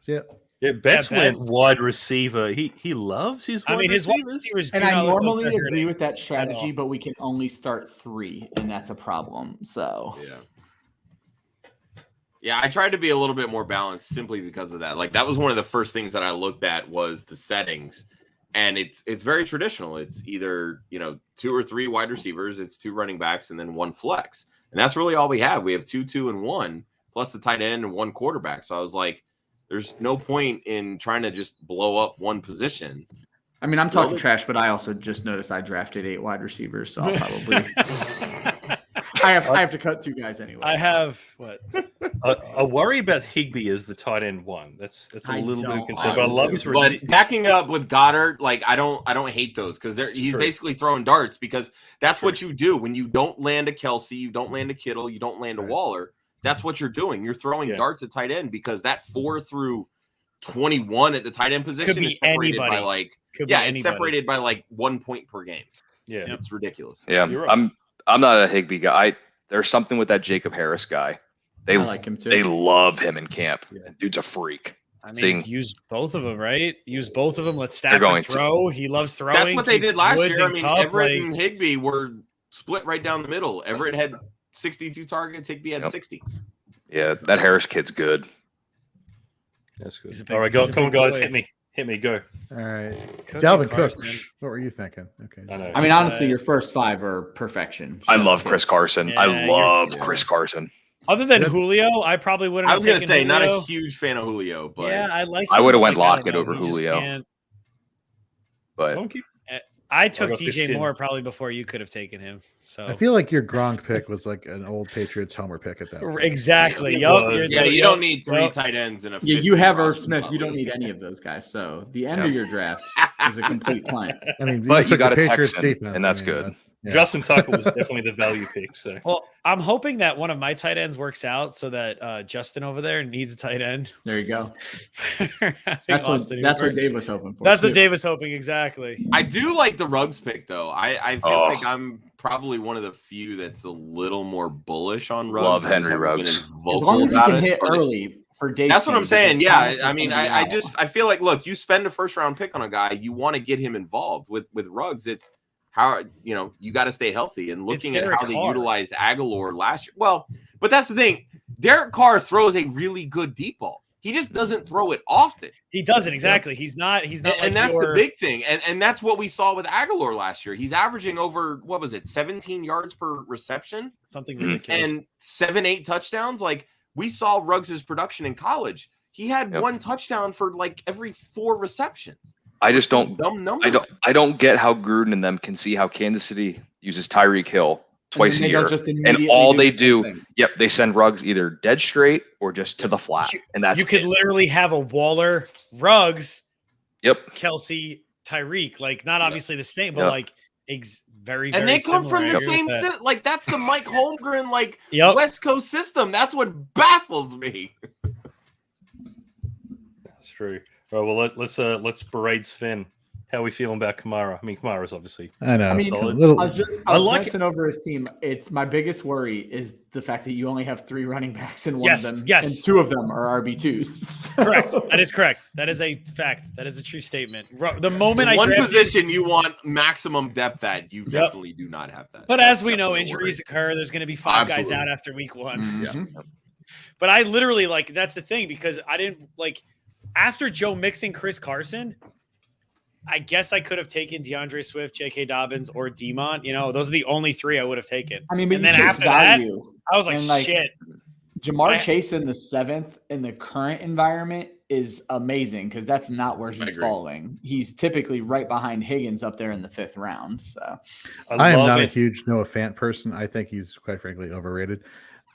Yeah. Yeah, Betts Yeah, went Betts. wide receiver. He loves his wide I mean, his wide receivers. receivers do And I not look normally like they're agree hurting with that at strategy, all. but we can only start 3, and that's a problem. So Yeah, I tried to be a little bit more balanced simply because of that. Like that was one of the first things that I looked at was the settings. And it's very traditional. It's either, 2 or 3 wide receivers, it's 2 running backs, and then 1 flex. And that's really all we have. We have 2, 2, and 1, plus the tight end and 1 quarterback. So I was like, there's no point in trying to just blow up one position. I mean, I'm talking trash, but I also just noticed I drafted 8 wide receivers, so I'll probably I have to cut 2 guys anyway. I have what? A worry about Higbee as the tight end 1. That's a I little bit don't. of concern. But I love his But receiver. backing up with Goddard, like I don't hate those because he's True. basically throwing darts because that's what you do when you don't land a Kelsey, you don't land a Kittle, you don't land a Waller. That's what you're doing. You're throwing darts at tight end because that 4 through 21 at the tight end position is separated by it's separated by like 1 point per game. Yeah, it's ridiculous. Yeah, You're right. I'm not a Higbee guy. There's something with that Jacob Harris guy. I like him too. They love him in camp. Dude's a freak. I mean, use both of them, right? Use both of them. Let Stafford going throw. He loves throwing. That's what they did last Woods year. I and mean, Cup, Everett and Higbee were split right down the middle. Everett had 62 targets. Higbee had 60. Yeah, that Harris kid's good. That's good. Big, All right, come on, guys. Hit me. Go. All right. Cooking Dalvin Cook. Carson. What were you thinking? Okay. I know. I mean, honestly, your first 5 are perfection. I love Chris Carson. Yeah, I love Chris Carson. Other than Julio, I probably wouldn't. I was going to say, Julio. not a huge fan of Julio, but yeah, I like. I would have him, went like, I don't Lockett know, over he just Julio. can't- But Don't keep. I took got this DJ kid. Moore probably before you could have taken him. So I feel like your Gronk pick was like an old Patriots homer pick at that point. exactly. It Yup. was. yeah, you don't need 3 tight ends in a. Yeah, you have 15 Irv roster Smith. You spot. don't need any of those guys. So the end of your draft is a complete client. I mean, But you took got the a Patriots Texan, defense, and that's I mean, good. yeah. Justin Tucker was definitely the value pick. So Well, I'm hoping that one of my tight ends works out so that Justin over there needs a tight end. There you go. That's That's what Dave was hoping for. That's what too. Dave was hoping exactly. I do like the Ruggs pick, though. I feel Oh. like I'm probably one of the few that's a little more bullish on Ruggs. Love I just Henry haven't been Ruggs. as vocal As long as you about can it, hit but early for Dave. That's what I'm saying. Yeah, I mean, I feel like, look, you spend a first round pick on a guy, you want to get him involved. With Ruggs, it's how you got to stay healthy. And looking at Derek how they Carr. utilized Aguilar last year, well, but that's the thing. Derek Carr throws a really good deep ball. He just doesn't throw it often. He doesn't exactly. He's not. He's not. And that's the big thing. And that's what we saw with Aguilar last year. He's averaging over 17 yards per reception, something ridiculous. and 7-8 touchdowns. Like we saw Ruggs' production in college. He had 1 touchdown for like every 4 receptions. I just don't. Dumb number. I don't get how Gruden and them can see how Kansas City uses Tyreek Hill twice a year, and all they do, they send Ruggs either dead straight or just to the flat, and that's you could literally have a Waller, Ruggs, Kelsey, Tyreek, like not obviously the same, but like very, and very they come similar. from the same like that's the Mike Holmgren like Yep. West Coast system. That's what baffles me. that's true. All right, well let's berate Sven. How are we feeling about Kamara? I mean, Kamara's obviously. I know. I mean, little, I was glancing over his team. It's my biggest worry is the fact that you only have 3 running backs and one of them, and 2 of them are RB2s. Correct. That is correct. That is a fact. That is a true statement. The moment one drafted, position you want maximum depth at, you definitely do not have that. But as we know, injuries occur. There's going to be 5 guys out after week 1. Mm-hmm. But I literally that's the thing because I didn't after Joe Mixon, Chris Carson. I guess I could have taken DeAndre Swift, J.K. Dobbins, or Demont. Those are the only 3 I would have taken. I mean, but and then after value, that, I was like, shit. Jamar Chase in the 7th in the current environment is amazing because that's not where he's falling. He's typically right behind Higgins up there in the 5th round. So I am not a huge Noah Fant person. I think he's quite frankly overrated.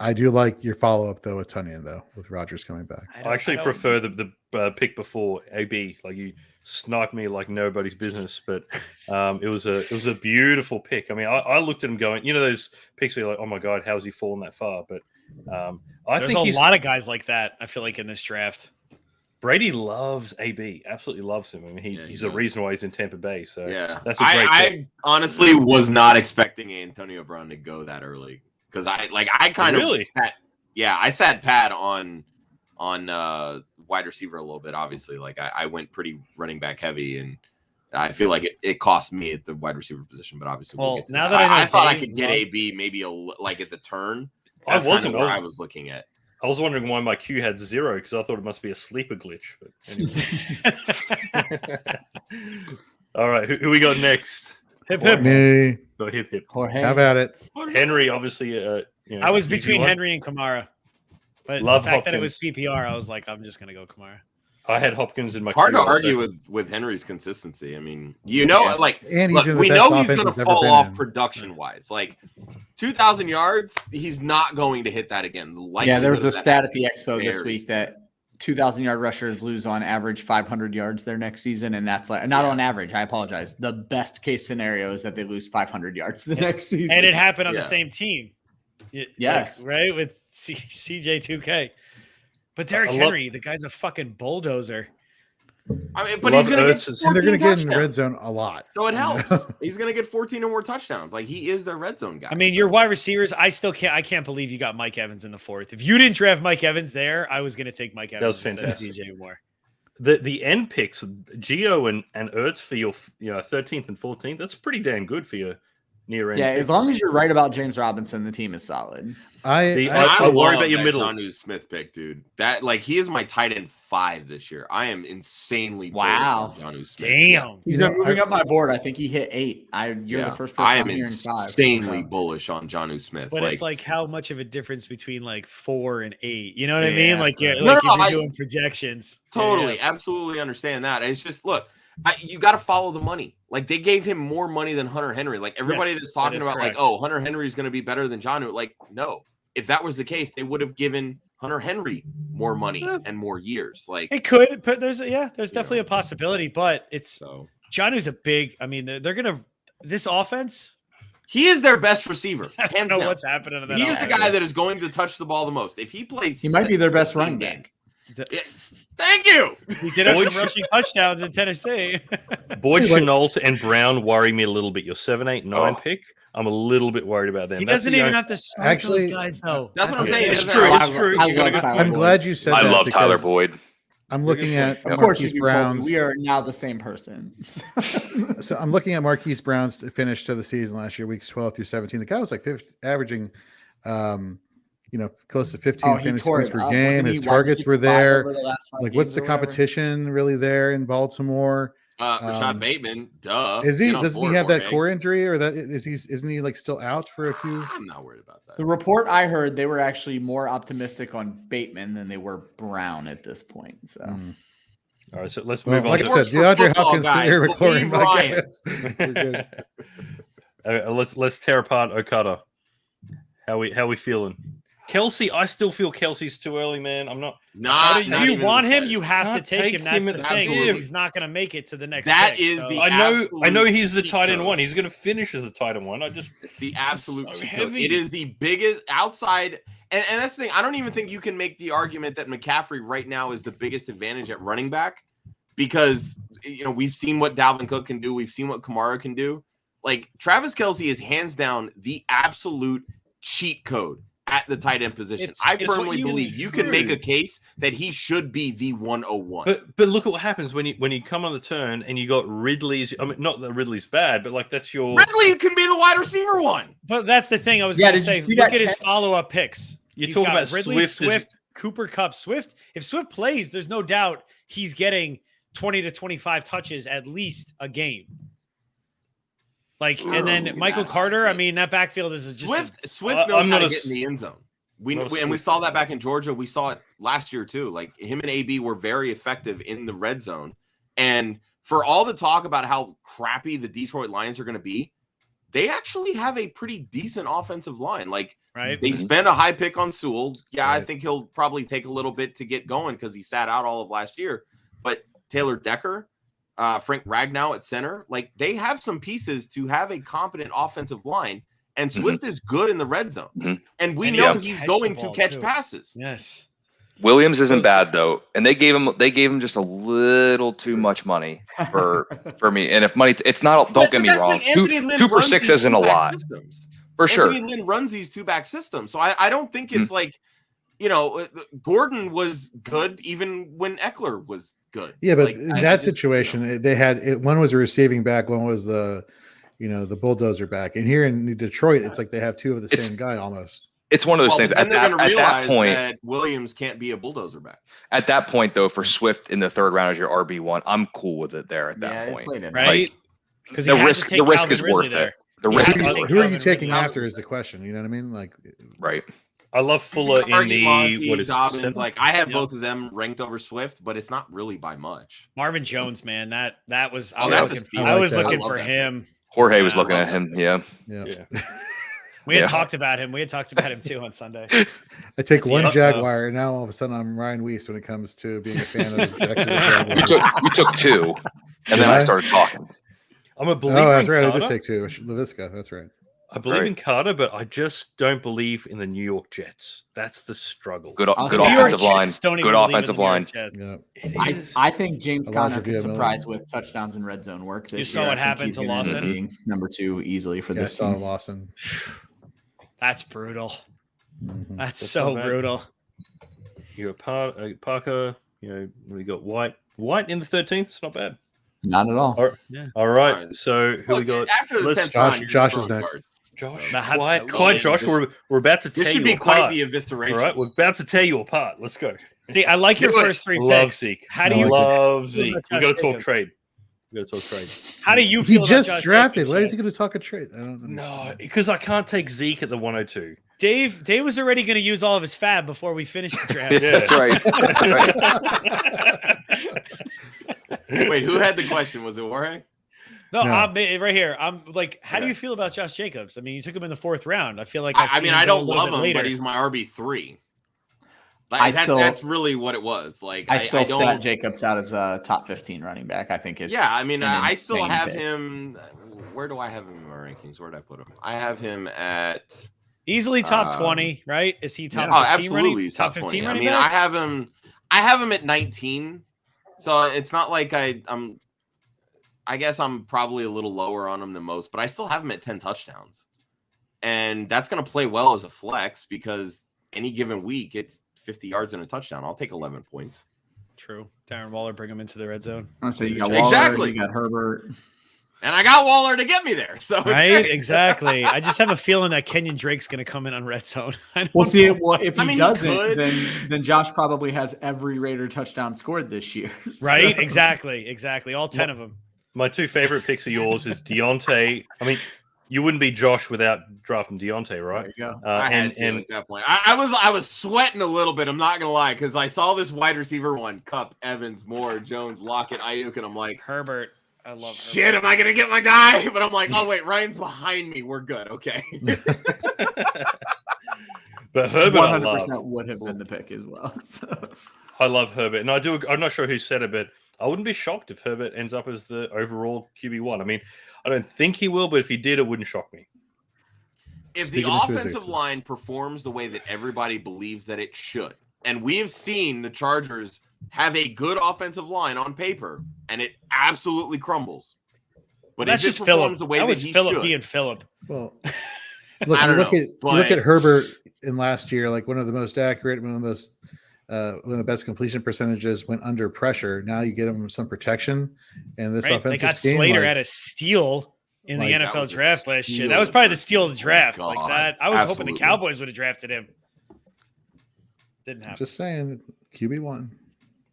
I do like your follow up though with Tunyon though, with Rodgers coming back. I actually prefer the pick before AB. Like you sniped me like nobody's business, but it was a beautiful pick. I mean, I looked at him going, those picks where you're like, oh my god, how has he fallen that far? But there's a lot of guys like that. I feel like in this draft, Brady loves AB, absolutely loves him. I mean, he's the reason why he's in Tampa Bay. So yeah, that's a great I pick. honestly was not expecting Antonio Brown to go that early because I kind of I sat pat on wide receiver a little bit. Obviously, like I went pretty running back heavy, and I feel like it cost me at the wide receiver position. But obviously, we'll get to now that. that I thought I could get AB maybe like at the turn. That's kind of where I was looking at. I was wondering why my Q had 0 because I thought it must be a sleeper glitch. But anyway. All right, who we got next? Hip hip. Me. Go hip hip. Jorge. How about it? Henry, obviously. I was between Henry and Kamara, but Love the fact Hopkins. that it was PPR, I was like, I'm just gonna go Kamara. I had Hopkins in my. It's hard to Q also. argue with Henry's consistency. I mean, like, And he's in the we best know he's offense going he's to ever fall been off in. production wise. Like 2,000 yards, he's not going to hit that again. There was a stat at the Expo very this week that 2,000-yard rushers lose on average 500 yards their next season, and that's like not on average. I apologize. The best case scenario is that they lose 500 yards the next season, and it happened on the same team. Yes, right with CJ2K. But Derrick Henry, the guy's a fucking bulldozer. I mean, but he's going to get 14 and they're going to get in the touchdowns. red zone a lot. So it helps. He's going to get 14 or more touchdowns. Like he is their red zone guy. I mean, your wide receivers, I can't believe you got Mike Evans in the 4th. If you didn't draft Mike Evans there, I was going to take Mike Evans instead of DJ Moore. The end picks, Gio and Ertz for your 13th and 14th, that's pretty damn good for your near end. Yeah, picks. as long as you're right about James Robinson, the team is solid. I worry worry about your middle. Jonnu Smith pick, dude. That he is my tight end 5 this year. I am insanely bullish on Jonnu Smith. Damn, he's been moving up my board. I think he hit 8. You're the first person I am hearing 5. insanely bullish on Jonnu Smith. But it's like how much of a difference between like 4 and 8? You know what I mean? Like if you're doing projections. Totally, absolutely understand that. It's just look. You got to follow the money. Like they gave him more money than Hunter Henry. Like everybody that's talking about correct. Like, oh, Hunter Henry is going to be better than Jonnu. Like, no. If that was the case, they would have given Hunter Henry more money and more years. Like it could, but there's definitely a possibility. But it's Jonnu's a big. I mean, they're gonna this offense. He is their best receiver. Hands I don't know down. what's happening to that. He is the guy that is going to touch the ball the most. If he plays, he might be their best running back. Thank you. He did have some rushing touchdowns in Tennessee. Boyd, Chenault, and Brown worry me a little bit. Your 7, 8, 9 pick. I'm a little bit worried about them. He doesn't even have to start those guys, though. That's what I'm saying. It's true. It's true. I'm glad you said that. I love Tyler Boyd. I'm looking at Marquise Brown's. We are now the same person. So I'm looking at Marquise Brown's finish to the season last year, weeks 12 through 17. The guy was like averaging, close to 15 fantasy points per game. His targets were there. Like, what's the competition really there in Baltimore? Rashad Bateman, duh. Is he? Doesn't he have that core injury, or that isn't he like still out for a few? I'm not worried about that. The report I heard, they were actually more optimistic on Bateman than they were Brown at this point. So, all right, so let's move on. Like I said, DeAndre Hopkins, Eric McLaurin, let's tear apart Okada. How we feeling? Kelsey, I still feel Kelsey's too early, man. I'm not. If you want him, you have to take him. That's the thing. Absolutely. He's not going to make it to the next. That pick, is so. the. I know he's the tight end 1. He's going to finish as a tight end 1. It's the absolute so cheat code. heavy. It is the biggest outside, and that's the thing. I don't even think you can make the argument that McCaffrey right now is the biggest advantage at running back, because we've seen what Dalvin Cook can do. We've seen what Kamara can do. Like Travis Kelce is hands down the absolute cheat code at the tight end position. I firmly believe you can make a case that he should be the 101. But look at what happens when you come on the turn and you got Ridley's. I mean, not that Ridley's bad, but like that's your Ridley can be the wide receiver 1. But that's the thing I was going to say. Look at his follow-up picks. You talk about Ridley, Swift, Cooper Kupp, Swift. If Swift plays, there's no doubt he's getting 20 to 25 touches at least a game. And then Michael Carter, I mean, that backfield is just Swift knows how to get in the end zone. We saw that back in Georgia. We saw it last year too. Like him and AB were very effective in the red zone. And for all the talk about how crappy the Detroit Lions are going to be, they actually have a pretty decent offensive line. Like, Right. they spent a high pick on Sewell. Yeah, I think he'll probably take a little bit to get going because he sat out all of last year. But Taylor Decker, Frank Ragnow at center, like, they have some pieces to have a competent offensive line. And Swift is good in the red zone. And we know he's going to catch passes. Yes. Williams isn't bad though, and they gave him just a little too much money for me. And if money, it's not. Don't get me wrong. 2 for 6 isn't a lot for sure. Anthony Lynn runs these 2-back systems, so I don't think it's like, Gordon was good even when Eckler was good. Yeah, but like, in that situation, they had one was a receiving back, one was the bulldozer back, and here in Detroit, it's like they have two of the same guy almost. It's one of those things. At that point, that Williams can't be a bulldozer back. At that point, though, for Swift in the 3rd round as your RB1, I'm cool with it there. At that point, right? Because the risk is worth it. The risk is worth it. Who are you taking after is the question. You know what I mean? Like, right. I love Fuller in the Dobbins. Like, I have both of them ranked over Swift, but it's not really by much. Marvin Jones, man, that was I was looking for him. Jorge was looking at him. Yeah. We had talked about him. We had talked about him too on Sunday. I take one Jaguar, and now all of a sudden I'm Ryan Weiss when it comes to being a fan of the You took 2, and then I started talking. I'm a believer. Oh, that's right. Carter. I did take 2. Laviska, that's right. I believe in Carter, but I just don't believe in the New York Jets. That's the struggle. Good offensive line. Good offensive line. Yeah. I think James Conner could surprise with touchdowns and red zone work. You saw what happened to Lawson. Being number 2 easily for this team. Lawson. That's brutal. That's so brutal. You got Parker. We got White. White in the 13th. It's not bad. Not at all. All right. So who we got? After the 10th round, Josh is next. Josh, quite Josh. We're about to tear you apart. This should be quite the evisceration. All right, we're about to tear you apart. Let's go. See, I like your first 3 picks. Love Zeke. How do you love Zeke? We got to talk trade. How do you feel? He just drafted. Why is he going to talk a trade? I don't know. No, because I can't take Zeke at the 102. Dave was already going to use all of his fab before we finished the draft. That's right. Wait, who had the question? Was it Jorge? No, I'm right here. I'm like, how do you feel about Josh Jacobs? I mean, you took him in the 4th round. I feel like I don't love him, but he's my RB3. Like, that's really what it was. Like, I still stat Jacobs out as a top 15 running back. I think it's I still have him. Where do I have him in my rankings? Where did I put him? I have him at easily top 20, right? Is he top 15 absolutely running? Top 15 20. running I mean, back? I have him at 19. So it's not like I guess I'm probably a little lower on him than most, but I still have him at 10 touchdowns. And that's going to play well as a flex because any given week, it's 50 yards and a touchdown. I'll take 11 points. True. Darren Waller, bring him into the red zone. So you got Waller, you got Herbert. And I got Waller to get me there. So right, exactly. I just have a feeling that Kenyon Drake's going to come in on red zone. We'll see. If he doesn't, then Josh probably has every Raider touchdown scored this year. So. Right, exactly. All 10 of them. My 2 favorite picks of yours is Deontay. I mean, you wouldn't be Josh without drafting Deontay, right? There you go. I had to at that point. I was sweating a little bit. I'm not gonna lie, because I saw this wide receiver one: Kupp, Evans, Moore, Jones, Lockett, Ayuk, and I'm like, Herbert. I love shit. Herbert. Am I gonna get my guy? But I'm like, oh wait, Ryan's behind me. We're good. Okay. But Herbert, 100% would have been the pick as well. So. I love Herbert, and I do. I'm not sure who said it, but I wouldn't be shocked if Herbert ends up as the overall QB1. I mean, I don't think he will, but if he did, it wouldn't shock me. If the offensive line performs the way that everybody believes that it should, and we have seen the Chargers have a good offensive line on paper, and it absolutely crumbles. But that's just Philip. The way that was he Philip should. being Philip. Well, look at Herbert in last year, like one of the most accurate, one of the best completion percentages went under pressure. Now you get him some protection, and this offensive they got scheme, Slater at a steal in the NFL draft last year. That was probably the steal of the draft. God, like that, I was absolutely. hoping the Cowboys would have drafted him. Didn't happen. Just saying, QB1.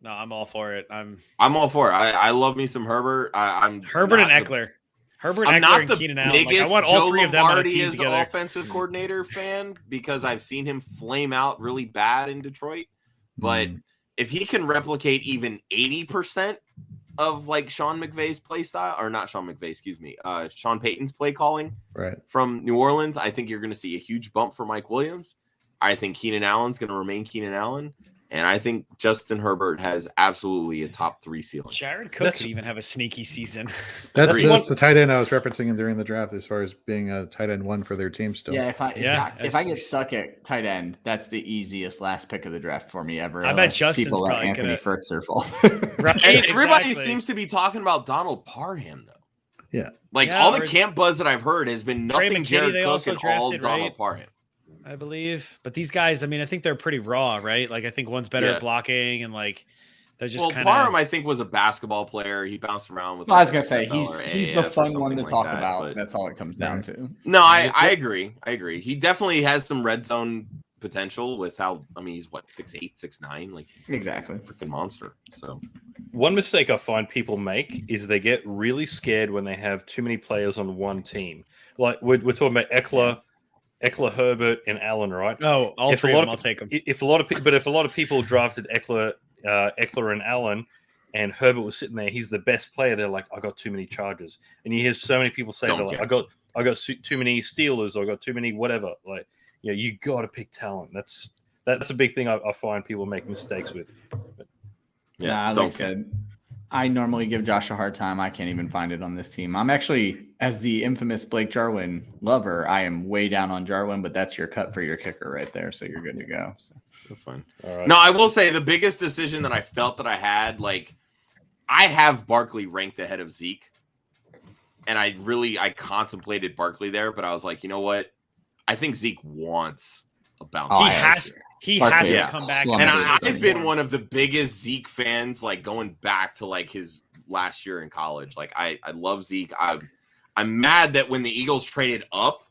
No, I'm all for it. I'm all for it. I love me some Herbert. I'm Herbert and Eckler. Herbert, I'm Eckler, not and the Keenan Allen. biggest I want all Joe 3 of them on a Lombardi team as together. the offensive coordinator fan because I've seen him flame out really bad in Detroit. But if he can replicate even 80% of like Sean McVay's play style, or not Sean McVay, excuse me, Sean Payton's play calling from New Orleans. I think you're going to see a huge bump for Mike Williams. I think Keenan Allen's going to remain Keenan Allen. And I think Justin Herbert has absolutely a top 3 ceiling. Jared Cook could even have a sneaky season. That's the tight end I was referencing during the draft as far as being a tight end 1 for their team still. Yeah, if I get stuck at tight end, that's the easiest last pick of the draft for me ever. I bet Justin's people like probably Anthony Firkser fall. Right, and everybody seems to be talking about Donald Parham, though. Yeah. All the camp buzz that I've heard has been nothing Jared Cook and all Donald Parham. I believe, but these guys, I mean, I think they're pretty raw, right? Like, I think one's better at blocking, and like they're just kind of. Parham, I think, was a basketball player. He bounced around with. I was gonna say he's the fun one to talk about. That's all it comes down to. No, I agree. He definitely has some red zone potential with how he's 6'8", 6'9", like exactly he's a freaking monster. So one mistake I find people make is they get really scared when they have too many players on one team. Like we're talking about Eckler, Herbert, and Allen, right? Oh, all three of them, I'll take them. If a lot of people drafted Eckler and Allen, and Herbert was sitting there, he's the best player. They're like, I got too many Chargers, and you hear so many people say, like, I got too many Steelers, or I got too many whatever. Like, you got to pick talent. That's a big thing I find people make mistakes with. But, like I said, I normally give Josh a hard time. I can't even find it on this team. I'm actually, as the infamous Blake Jarwin lover, I am way down on Jarwin, but that's your cut for your kicker right there, so you're good to go. So that's fine. All right. No, I will say the biggest decision that I felt that I had, like, I have Barkley ranked ahead of Zeke, and I contemplated Barkley there, but I was like, you know what? I think Zeke wants a bounce. He has to come back. And I've been one of the biggest Zeke fans, like going back to like his last year in college. Like I love Zeke. I'm mad that when the Eagles traded up,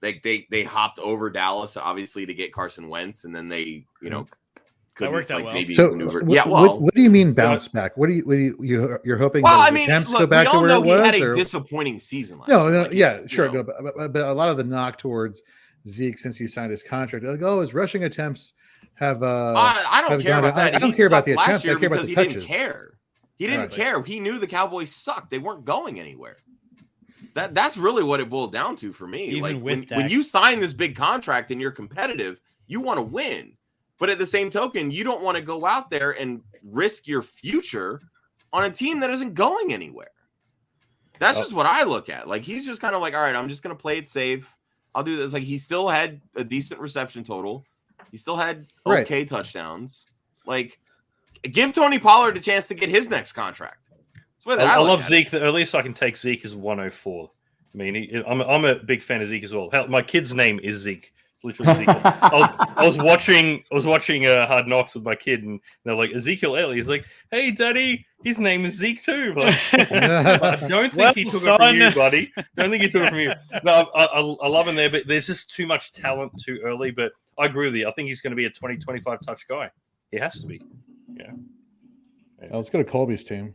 like they hopped over Dallas, obviously, to get Carson Wentz, and then they, that worked out like, well. maybe So maneuver. what do you mean bounce back? What do you're hoping? Well, that I mean, attempts look, go back we to all where know it was. He had a or? disappointing season last No, year. like, yeah, sure. No, but a lot of the knock towards Zeke since he signed his contract, like, his rushing attempts have. I don't care about that. I don't care about the attempts. I care about the touches. He didn't care. He didn't care. He knew the Cowboys sucked. They weren't going anywhere. That's really what it boiled down to for me. Even like when you sign this big contract and you're competitive, you want to win. But at the same token, you don't want to go out there and risk your future on a team that isn't going anywhere. That's just what I look at. Like, he's just kind of like, all right, I'm just going to play it safe. I'll do this. Like, he still had a decent reception total. He still had okay touchdowns. Like, give Tony Pollard a chance to get his next contract. I love Zeke. At least I can take Zeke as 104. I mean, I'm a big fan of Zeke as well. Hell, my kid's name is Zeke. It's literally Zeke. I was watching Hard Knocks with my kid, and they're like, Ezekiel Elliott. He's like, hey, Daddy, his name is Zeke too. Like, I don't think he took it from you, buddy. Don't think he took it from you. No, I love him there, but there's just too much talent too early. But I agree with you. I think he's going to be a 20-25 touch guy. He has to be. Yeah. Let's go to Colby's team.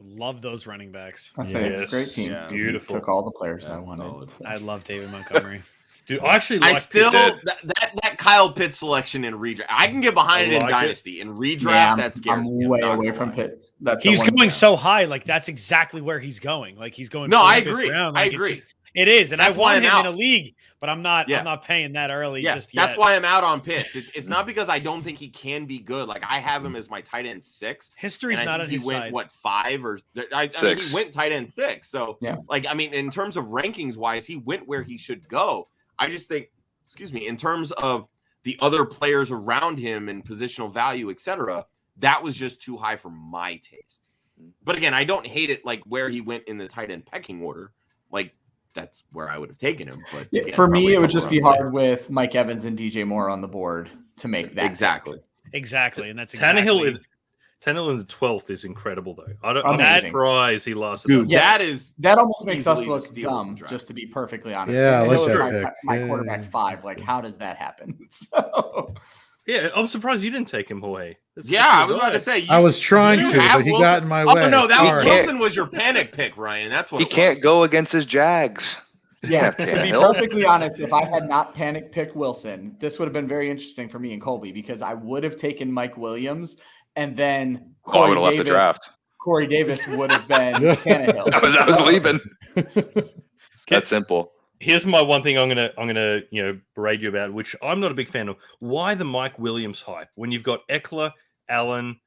Love those running backs. I say it's a great team. Yeah, beautiful. Took all the players I wanted. Solid. I love David Montgomery. Dude, I actually like that Kyle Pitts selection in redraft. I can get behind it in Dynasty. In redraft, that scares me. I'm way away from Pitts. He's going so high, like that's exactly where he's going. Like he's going. No, I agree. Round. Like, I agree. It is, and that's I want him in a league, but I'm not. Yeah. I'm not paying that early. Yeah, just yet. That's why I'm out on Pitts. It's not because I don't think he can be good. Like I have him as my tight end 6. History's not on his side. He went 5 or I mean, he went tight end 6. So like I mean, in terms of rankings wise, he went where he should go. I just think, in terms of the other players around him and positional value, etc., that was just too high for my taste. But again, I don't hate it like where he went in the tight end pecking order. Like that's where I would have taken him. But again, for me, it would just be hard with Mike Evans and DJ Moore on the board to make that exactly. And that's exactly. Tannehill in the 12th is incredible, though. I'm surprised he lost. Dude, that almost makes us look dumb, just to be perfectly honest. Yeah, my quarterback 5. Like, how does that happen? So, yeah, I'm surprised you didn't take him, Jorge. I was about to say. I was trying to, but he got in my way. Oh no, that Wilson was your panic pick, Ryan. That's what he can't go against his Jags. Yeah, to be perfectly honest, if I had not panic picked Wilson, this would have been very interesting for me and Colby because I would have taken Mike Williams and then I would have left the draft. Corey Davis would have been Tannehill. I was leaving. That's simple. Here's my one thing I'm gonna berate you about, which I'm not a big fan of. Why the Mike Williams hype when you've got Eckler, Allen?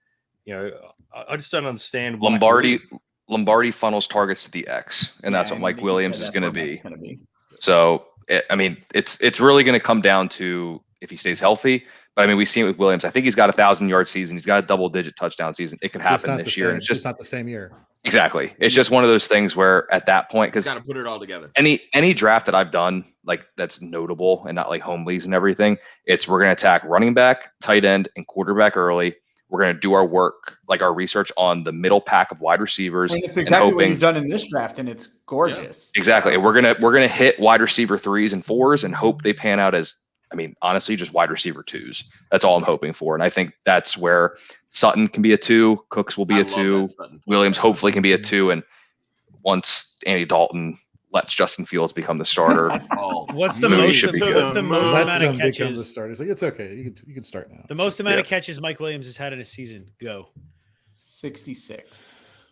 I just don't understand. Lombardi funnels targets to the X, and that's what Mike Williams is going to be. So, it's really going to come down to if he stays healthy. But I mean, we've seen it with Williams. I think he's got a 1,000-yard season. He's got a double-digit touchdown season. It could happen this year. And it's just not the same year. Exactly. It's just one of those things where at that point, because got to put it all together. Any draft that I've done, like that's notable and not like home leagues and everything, we're going to attack running back, tight end, and quarterback early. We're going to do our work, like our research on the middle pack of wide receivers. And it's exactly what we've done in this draft, and it's gorgeous. Yeah. Exactly. And we're gonna hit wide receiver 3s and 4s and hope they pan out as, honestly, just wide receiver 2s. That's all I'm hoping for. And I think that's where Sutton can be a 2, Cooks will be a 2, Williams hopefully can be a 2, and once Andy Dalton lets Justin Fields become the starter. What's the most amount of catches? Become the starter. It's like, it's okay. You can start now. The most amount of catches Mike Williams has had in a season. Go. 66.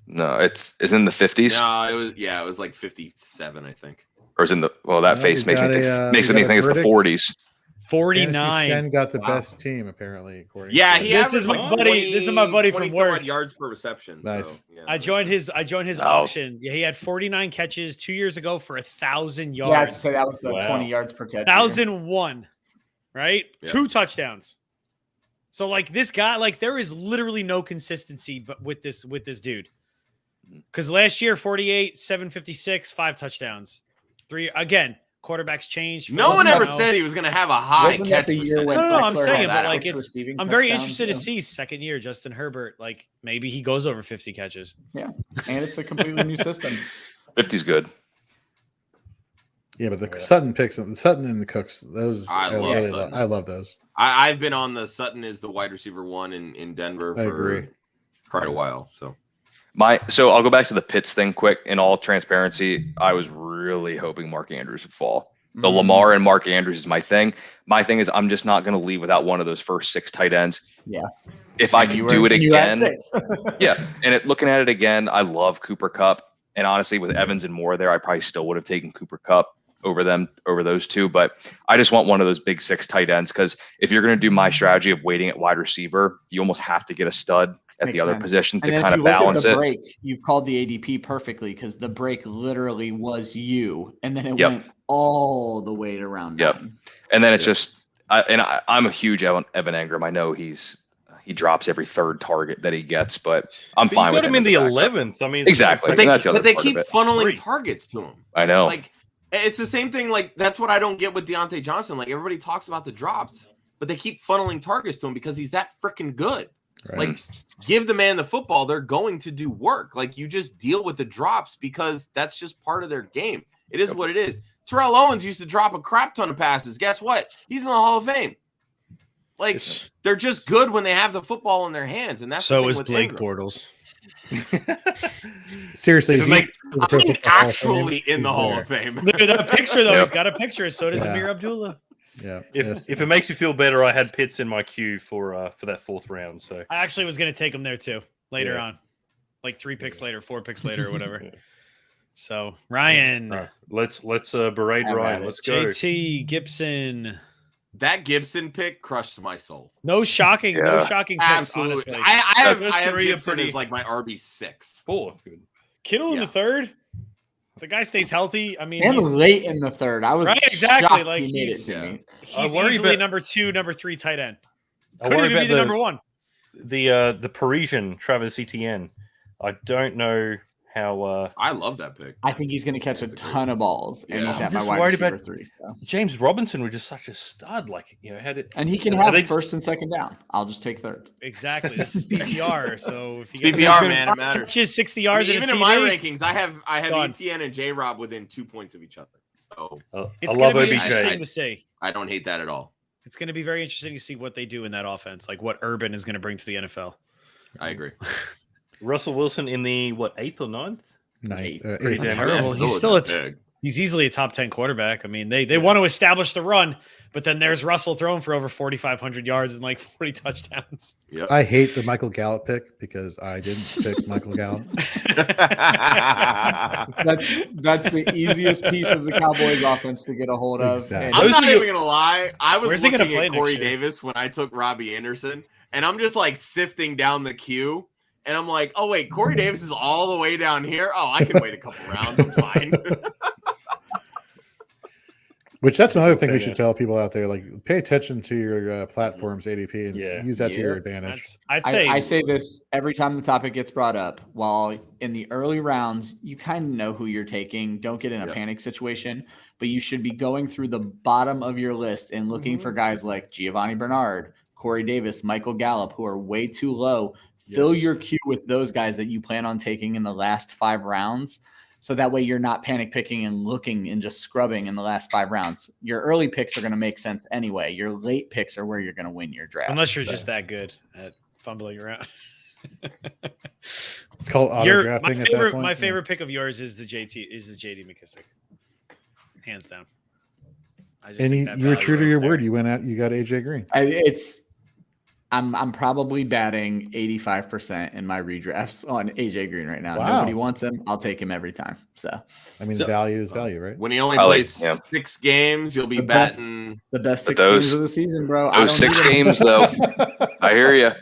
No, it's in the 50s. No, it was like 57, I think. Or is in the that face makes me think it's the 40s. 49. Sven got the best team apparently. According this is my buddy. This is my buddy from work. Yards per reception. Nice. So, yeah, I joined his auction. Yeah, he had 49 catches 2 years ago for 1,000 yards. Yeah, so that was the 20 yards per catch. 1,001, right? Yeah. 2 touchdowns. So like this guy, there is literally no consistency with this dude. Because last year 48, 756, 5 touchdowns, 3 again. Quarterbacks changed. No one ever said he was going to have a high catch percentage. No, I'm saying, but I'm very interested to see second year Justin Herbert. Like maybe he goes over 50 catches. Yeah, and it's a completely new system. 50's good. Yeah, but the Sutton picks, the Sutton and the Cooks, those I love those. I've been on the Sutton is the wide receiver 1 in Denver for quite a while. So I'll go back to the Pitts thing quick. In all transparency, I was really hoping Mark Andrews would fall. The Lamar and Mark Andrews is my thing. My thing is I'm just not going to leave without one of those first 6 tight ends. Yeah. If I can do it again. Yeah. And looking at it again, I love Cooper Kupp. And honestly, with Evans and Moore there, I probably still would have taken Cooper Kupp over those 2. But I just want one of those big 6 tight ends because if you're going to do my strategy of waiting at wide receiver, you almost have to get a stud at the other positions to kind of balance it. Break, you've called the ADP perfectly because the break literally was you, and then it went all the way to round 9. And then it's just, I'm a huge Evan Engram. I know he drops every 3rd target that he gets, but I'm fine with him. Got him in the 11th. I mean, exactly. But they keep funneling targets to him. I know. Like it's the same thing. Like that's what I don't get with Deontay Johnson. Like everybody talks about the drops, but they keep funneling targets to him because he's that freaking good. Right. Like, give the man the football. They're going to do work. Like, you just deal with the drops because that's just part of their game. It is what it is. Terrell Owens used to drop a crap ton of passes. Guess what? He's in the Hall of Fame. Like, they're just good when they have the football in their hands. And that's so is Blake Bortles. Seriously, actually in the Hall of Fame. Look at that picture, though. He's got a picture. So does Amir Abdullah. Yeah. If it makes you feel better, I had Pitts in my queue for that 4th round. So I actually was going to take him there too later on, like 3 picks later, 4 picks later, or whatever. So Ryan, right. let's berate Ryan. Let's go. JT Gibson. That Gibson pick crushed my soul. No shocking picks. Absolutely. Honestly. I have Gibson as like my RB6. 4. Good. Kittle in the 3rd. The guy stays healthy. I mean, and late in the 3rd. I was exactly like he made it to me. He's easily number 2, number 3 tight end. Could even be the number 1. The Parisian Travis Etienne. I don't know how. I love that pick. I think he's going to catch a ton of balls, and he's at my wide receiver 3. So. James Robinson was just such a stud. Like and he can have 1st and 2nd down. I'll just take 3rd. Exactly. This is PPR. So if you get PPR, man, it matters. Catches 60 yards. Even in my rankings, I have Etienne and J Rob within 2 points of each other. So it's going to be interesting to see. I don't hate that at all. It's going to be very interesting to see what they do in that offense, like what Urban is going to bring to the NFL. I agree. Russell Wilson in the 8th or 9th? 9th. Pretty terrible. He's still He's easily a top 10 quarterback. I mean, they want to establish the run, but then there's Russell throwing for over 4,500 yards and like 40 touchdowns. Yep. I hate the Michael Gallup pick because I didn't pick Michael Gallup. That's the easiest piece of the Cowboys offense to get a hold of. Exactly. And I'm not even gonna lie. I was Where's he looking gonna play at next Corey year? Davis when I took Robbie Anderson, and I'm just like sifting down the queue, and I'm like, oh wait, Corey Davis is all the way down here. Oh, I can wait a couple rounds. I'm fine. Which that's another thing we should tell people out there. Like, pay attention to your platform's ADP and use that to your advantage. I'd I say say this every time the topic gets brought up. While in the early rounds, you kind of know who you're taking. Don't get in a panic situation, but you should be going through the bottom of your list and looking for guys like Giovanni Bernard, Corey Davis, Michael Gallup, who are way too low. Fill your queue with those guys that you plan on taking in the last 5 rounds. So that way you're not panic picking and looking and just scrubbing in the last 5 rounds. Your early picks are going to make sense anyway. Your late picks are where you're going to win your draft. unless you're just that good at fumbling around. It's called auto drafting. My favorite pick of yours is the JD McKissick, hands down. And you were true to your word. You went out. You got AJ Green. I'm probably batting 85% in my redrafts on AJ Green right now. Wow. Nobody wants him. I'll take him every time. So I mean, value is value, right? When he only plays 6 games, you'll be batting the best 6 games of the season, bro. Those 6 games, though. I hear you.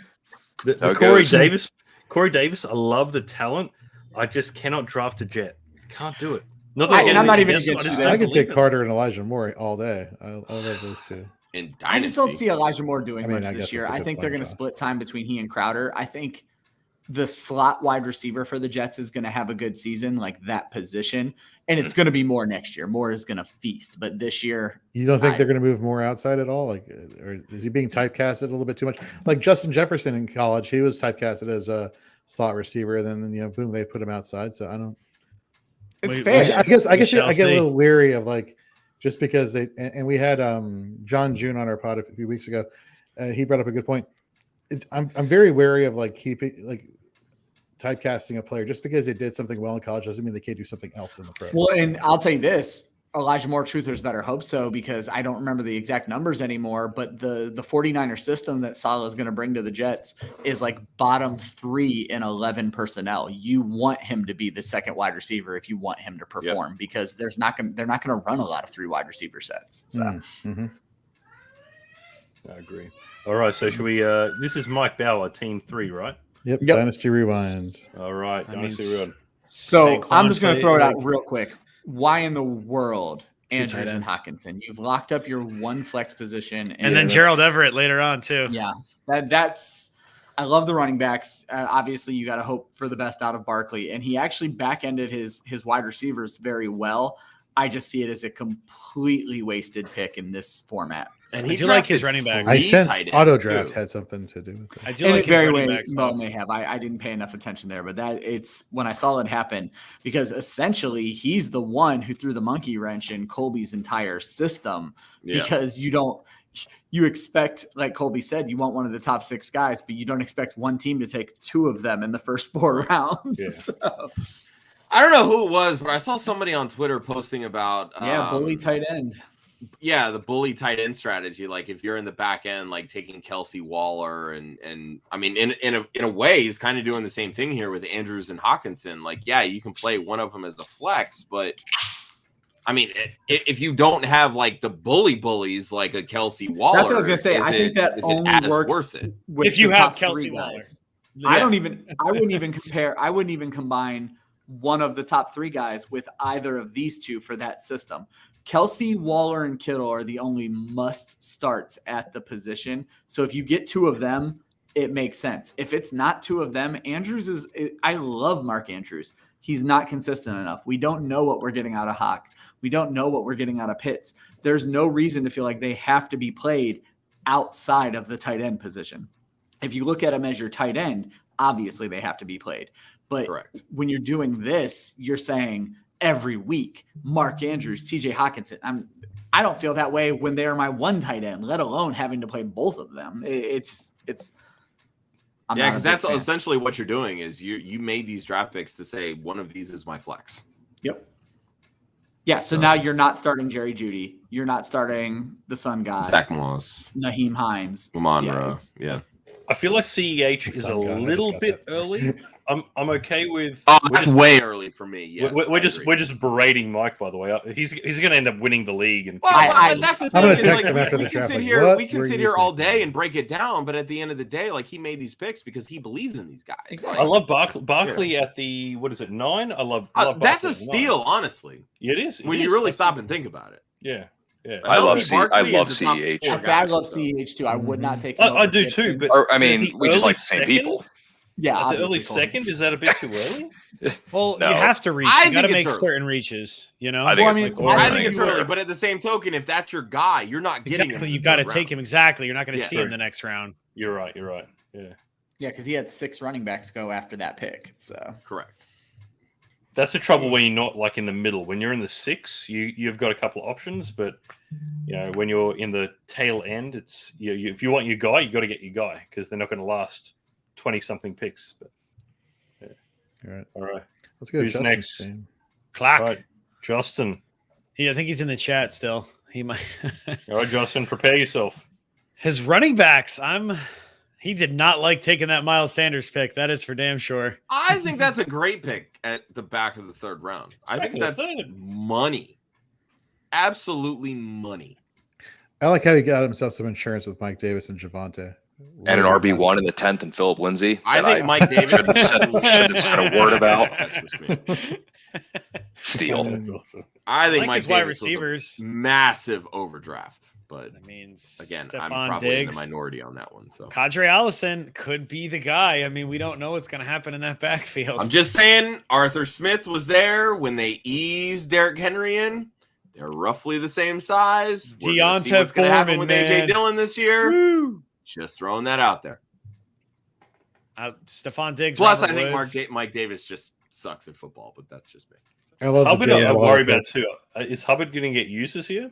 Corey Davis. I love the talent. I just cannot draft a Jet. Can't do it. I'm not even against you. I can take Carter and Elijah Moore all day. I love those two. In Dynasty. I just don't see Elijah Moore doing much I this year. I think they're going to split time between he and Crowder. I think the slot wide receiver for the Jets is going to have a good season, like that position, and it's going to be Moore next year. Moore is going to feast, but this year, you don't think they're going to move Moore outside at all? Like, or is he being typecasted a little bit too much? Like Justin Jefferson in college, he was typecasted as a slot receiver, and then boom, they put him outside. So I don't. It's fair. I guess I get a little leery of like. Just because and we had John June on our pod a few weeks ago, he brought up a good point. I'm very wary of like typecasting a player just because they did something well in college doesn't mean they can't do something else in the pros. Well, and I'll tell you this, Elijah Moore, truthers better hope so, because I don't remember the exact numbers anymore, but the 49er system that Saleh is going to bring to the Jets is like bottom 3 in 11 personnel. You want him to be the second wide receiver if you want him to perform, because they're not going to run a lot of 3 wide receiver sets. So I agree. All right, so should we? This is Mike Bauer, Team 3, right? Yep. Dynasty Rewind. All right, Dynasty Rewind. So I'm just going to throw it out real quick. Why in the world, Andrews and Hockenson? You've locked up your one flex position, and then Gerald Everett later on too. Yeah, that's. I love the running backs. Obviously, you got to hope for the best out of Barkley, and he actually back-ended his wide receivers very well. I just see it as a completely wasted pick in this format. And I do like his running backs. I sense auto draft had something to do with it. I do like his running backs. Well, may have. I didn't pay enough attention there, but it's when I saw it happen, because essentially he's the one who threw the monkey wrench in Colby's entire system. Because you expect, like Colby said, you want one of the top 6 guys, but you don't expect one team to take 2 of them in the first 4 rounds. Yeah. So. I don't know who it was, but I saw somebody on Twitter posting about bully tight end. Yeah, the bully tight end strategy. Like if you're in the back end, like taking Kelsey Waller and I mean, in a way, he's kind of doing the same thing here with Andrews and Hockenson. Like, yeah, you can play one of them as a flex, but I mean, if you don't have like the bullies like a Kelsey Waller, that's what I was gonna say. I think that only works if you have Kelsey Waller. Yes. I wouldn't even compare. I wouldn't even combine one of the top 3 guys with either of these two for that system. Kelsey, Waller, and Kittle are the only must starts at the position. So if you get 2 of them, it makes sense. If it's not 2 of them, Andrews I love Mark Andrews. He's not consistent enough. We don't know what we're getting out of Hawk. We don't know what we're getting out of Pitts. There's no reason to feel like they have to be played outside of the tight end position. If you look at them as your tight end, obviously they have to be played. But when you're doing this, you're saying every week, Mark Andrews, TJ Hockenson. I don't feel that way when they're my one tight end, let alone having to play both of them. Because that's essentially what you're doing is you made these draft picks to say one of these is my flex. Yep. Yeah, so now you're not starting Jerry Jeudy. You're not starting the Sun God. Zach Moss, Naheem Hines. Lamonra. Yeah. I feel like CEH is a Sun God, I just little got bit that. early. I'm okay with. Oh, that's way early for me. Yes, we're just berating Mike, by the way. He's going to end up winning the league. And Well, that's the thing. I'm gonna Is, text like, him after we the can draft, sit like, here. what We can were sit you here all thinking? day and break it down, but at the end of the day, like he made these picks because he believes in these guys. Exactly. I love Barkley at the 9. I love That's Barkley a at 9. steal, honestly. Yeah, it is. When you really stop and think about it. Yeah. I love Barkley CEH. is the top I four I guy, love so. CEH too. I would not take him. I over do Gibson. too, but Or, I at mean, the we just early like the same second? people. Yeah, At the obviously, early Colton. second, is that a bit too early? Well, No. you have to reach. I You got to think make it's early. certain reaches. You know, I think Well, I it's mean, like, I or- think it's early, but at the same token, if that's your guy, you're not getting exactly. him. You got to take him exactly. You're not going to Yeah. see him the next round. You're right. Yeah. Yeah, because he had 6 running backs go after that pick. So Correct. That's the trouble when you're not like in the middle. When you're in the 6, you've got a couple of options, but when you're in the tail end, it's if you want your guy, you got to get your guy because they're not going to last 20-something picks. But all right. Let's go. Who's Justin's next? team. Clock. All right, Justin. I think he's in the chat still. He might. All right, Justin, prepare yourself. His running backs. He did not like taking that Miles Sanders pick. That is for damn sure. I think that's a great pick at the back of the 3rd round. I think that's money. Absolutely money. I like how he got himself some insurance with Mike Davis and Javonte. And an RB1 in the 10th and Philip Lindsay. I think Mike Davis should have said a word about. That's just me. Steal. That's awesome. I think Like Mike his wide Davis receivers. was a massive overdraft, but I mean, again, I'm Stephon probably in the Diggs, minority on that one. So Kadri Allison could be the guy. I mean, we don't know what's going to happen in that backfield. I'm just saying, Arthur Smith was there when they eased Derrick Henry in. They're roughly the same size. We're gonna see Deonta what's going to happen Foreman, with AJ man. Dillon this year. Woo! Just throwing that out there. Stephon Diggs. Plus, Robert I think Woods. Mike Davis just sucks at football, but that's just me. I love the Hubbard, Jalen I Waddle worry pick about too. Is Hubbard going to get used this year?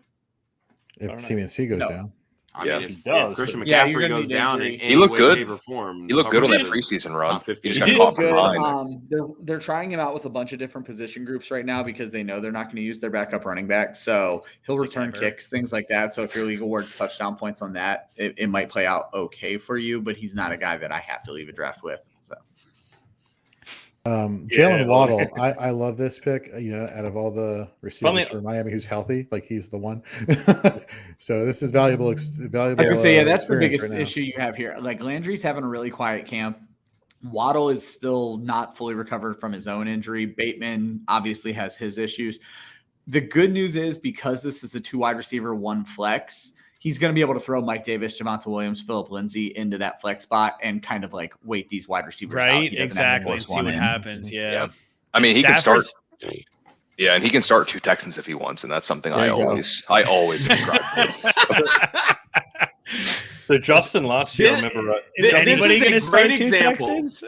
if I don't CMC goes No. down. I Yeah, mean, if if, he does, if Christian but- Yeah, you're McCaffrey gonna goes need down in injury. any He looked way, good. shape, or form, He looked good on that Hubbard preseason run. top 50 He just He got did. caught from Good. behind. They're trying him out with a bunch of different position groups right now because they know they're not going to use their backup running back. So he'll return kicks, things like that. So if your league awards touchdown points on that, it might play out okay for you. But he's not a guy that I have to leave a draft with. So Jalen Waddle, I love this pick. Out of all the receivers for Miami who's healthy, like he's the one. So this is valuable. Valuable. I was gonna say, that's the experience biggest right now. issue you have here. Like Landry's having a really quiet camp. Waddle is still not fully recovered from his own injury. Bateman obviously has his issues. The good news is because this is a 2 wide receiver, 1 flex, he's going to be able to throw Mike Davis, Javonte Williams, Philip Lindsay into that flex spot and kind of like wait these wide receivers out. Right, He doesn't have to exactly. force See one what in. happens. Yeah. I mean, he can start. Stafford's- Yeah, and he can start 2 Texans if he wants, and that's something There I you go. always subscribe to. So Justin last year, I remember. Is anybody is a going to start great 2 example. Texans?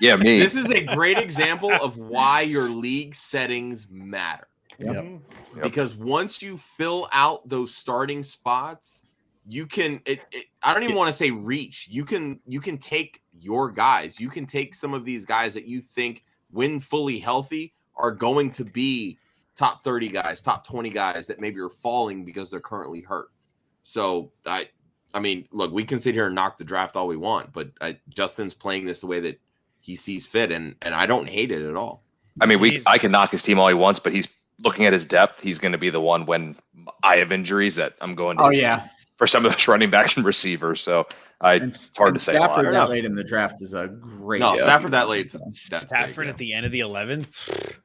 Yeah, me. This is a great example of why your league settings matter. Yep. Yep. Because once you fill out those starting spots, you can I don't even want to say reach. You can take your guys. You can take some of these guys that you think when fully healthy are going to be top 30 guys, top 20 guys that maybe are falling because they're currently hurt. So I mean, look, we can sit here and knock the draft all we want, but Justin's playing this the way that he sees fit, and I don't hate it at all. I mean, I can knock his team all he wants, but he's looking at his depth. He's going to be the one when I have injuries that I'm going to. Oh, use yeah. For some of those running backs and receivers, so it's hard to say. a lot. Stafford that late in the draft is a great. No, Yeah. Stafford that late. Stafford at the end of the 11th.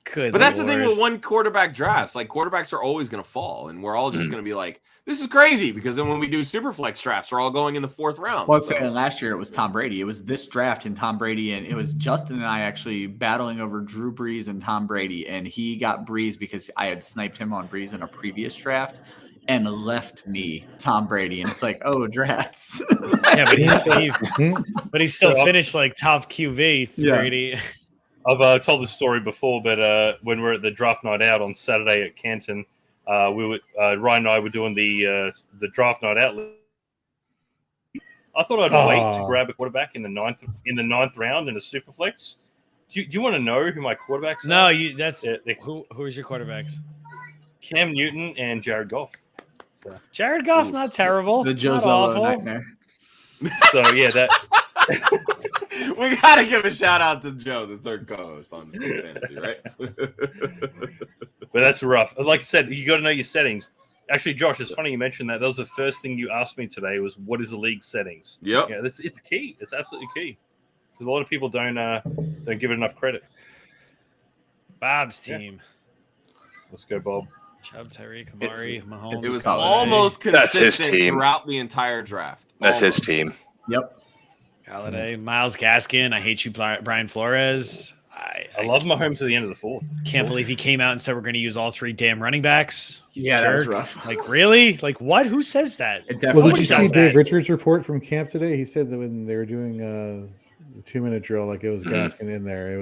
Good But that's the thing Lord. with one quarterback drafts. Like quarterbacks are always going to fall, and we're all just going to be like, "This is crazy." Because then when we do super flex drafts, we're all going in the 4th round. Well, So- last year it was Tom Brady. It was this draft and Tom Brady, and it was Justin and I actually battling over Drew Brees and Tom Brady, and he got Brees because I had sniped him on Brees in a previous draft, and left me Tom Brady, and it's like, oh, drafts. Yeah, but he still So, finished like top QB. Yeah. Brady. I've told this story before, but when we were at the draft night out on Saturday at Canton, Ryan and I were doing the draft night out. I thought I'd wait to grab a quarterback in the ninth round in a super flex Do you want to know who my quarterbacks No, are? Who is your quarterbacks? Cam Newton and Jared Goff. So. Jared Goff, not terrible. The Joe not Zolo awful. nightmare. So yeah, that We gotta give a shout out to Joe, the third co-host on Fantasy, right? but that's rough. Like I said, you got to know your settings. Actually, Josh, it's funny you mentioned that. That was the first thing you asked me today was what is the league settings? Yep. Yeah, it's key. It's absolutely key because a lot of people don't give it enough credit. Bob's team. Let's go, Bob. Chubb, Tyreek, Amari, Mahomes. It was Solid. almost That's his consistent team. throughout the entire draft. That's his Almost. team. Yep. Galladay, Miles Gaskin. I hate you, Brian Flores. I love Mahomes to the end of the fourth. Can't believe he came out and said we're going to use all 3 damn running backs. You Yeah, that was jerk. rough. Like, really? Like, what? Who says that? It Well, definitely did you does see that. Dave Richards' report from camp today? He said that when they were doing the 2-minute drill, like it was Gaskin in there. He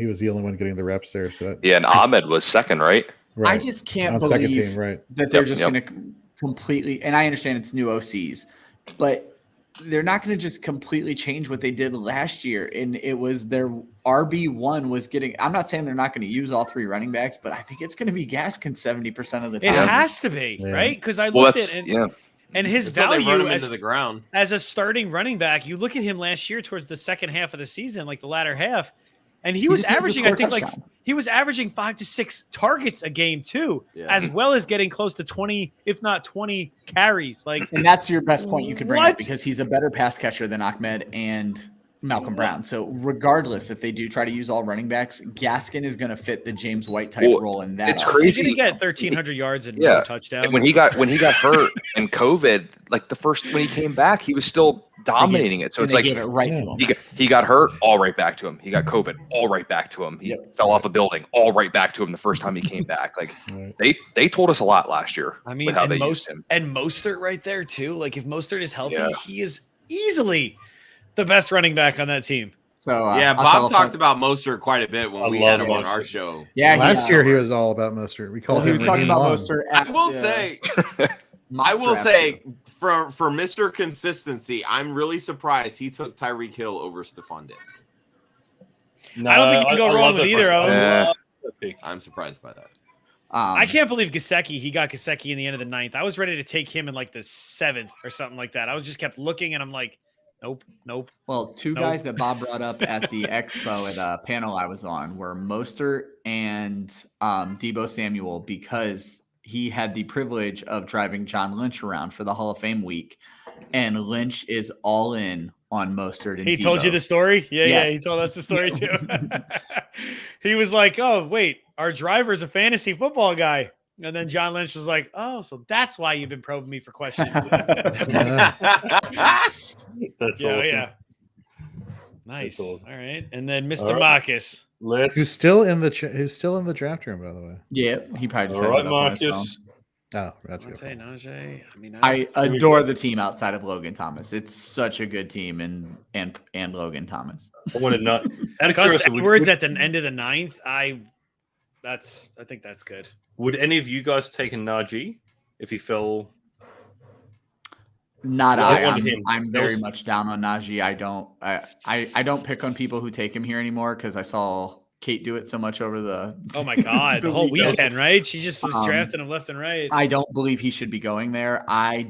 was the only one getting the reps there. So Yeah, and Ahmed was second, right? right. I just can't on believe second team, right? that they're Yep, just yep. going to completely. And I understand it's new OCs, but they're not going to just completely change what they did last year. And it was their RB1 was getting. I'm not saying they're not going to use all 3 running backs, but I think it's going to be Gaskin 70% of the It time. has to be, Yeah. right? Because I Well, looked that's at it, and his Until they run value him into the ground. as a starting running back, you look at him last year towards the second half of the season, like the latter half, and he was just needs to averaging, score I think, like touchdowns. he was averaging 5 to 6 targets a game too, Yeah. as well as getting close to 20, if not 20 carries. Like, And that's your best point you could bring What? up because he's a better pass catcher than Ahmed and Malcolm Brown. So regardless, if they do try to use all running backs, Gaskin is going to fit the James White type Well, role in that. it's offense. he's crazy. going to get 1,300 yards and Yeah. no touchdowns. And when he got hurt and COVID, like when he came back, he was still dominating it. So And it's they like gave it right to him. he got hurt, all right back to him. He got COVID, all right back to him. He Yep. fell off a building, all right back to him the first time he came back. Like Right. they told us a lot last year. I mean, with how and they used him. Mostert right there too. Like, if Mostert is healthy, Yeah. he is easily the best running back on that team. So Yeah, I'll tell Bob a talked fun- about Mostert quite a bit when I we love had him on Mostert. our show. Yeah, Last year he was all about Mostert. We called he him was talking about Long. Mostert. I will say, for Mr. Consistency, I'm really surprised he took Tyreek Hill over Stephon Diggs. No, I don't think you can go wrong love with that either pick. of them. Yeah. I love that pick. I'm surprised by that. I can't believe Gesicki. He got Gesicki in the end of the 9th. I was ready to take him in like the 7th or something like that. I was just kept looking, and I'm like, nope. Well, 2 Nope. guys that Bob brought up at the expo at a panel I was on were Mostert and Deebo Samuel, because he had the privilege of driving John Lynch around for the Hall of Fame week, and Lynch is all in on Mostert. And He told you Deebo. the story? Yeah, Yes. he told us the story too. He was like, oh, wait, our driver's a fantasy football guy. And then John Lynch was like, oh, so that's why you've been probing me for questions. That's awesome. Yeah. Nice. That's awesome. All right. And then Mr. All right. Marcus. Who's still in the draft room, by the way. Yeah, he probably just All has right, it up on his phone. Marcus. Oh, that's good. Monte, Najee. I mean, I adore the team outside of Logan Thomas. It's such a good team, and Logan Thomas. I wanted not. Out of Gus curiosity, Edwards at the end of the 9th. I think that's good. would any of you guys take a Najee if he fell? Not Yeah, I I. wanted him. I'm That very was- much down on Najee. I don't pick on people who take him here anymore because I saw Kate do it so much over the. Oh my God, the whole weekend. weekend, right? She just was Um, drafting him left and right. I don't believe he should be going there. I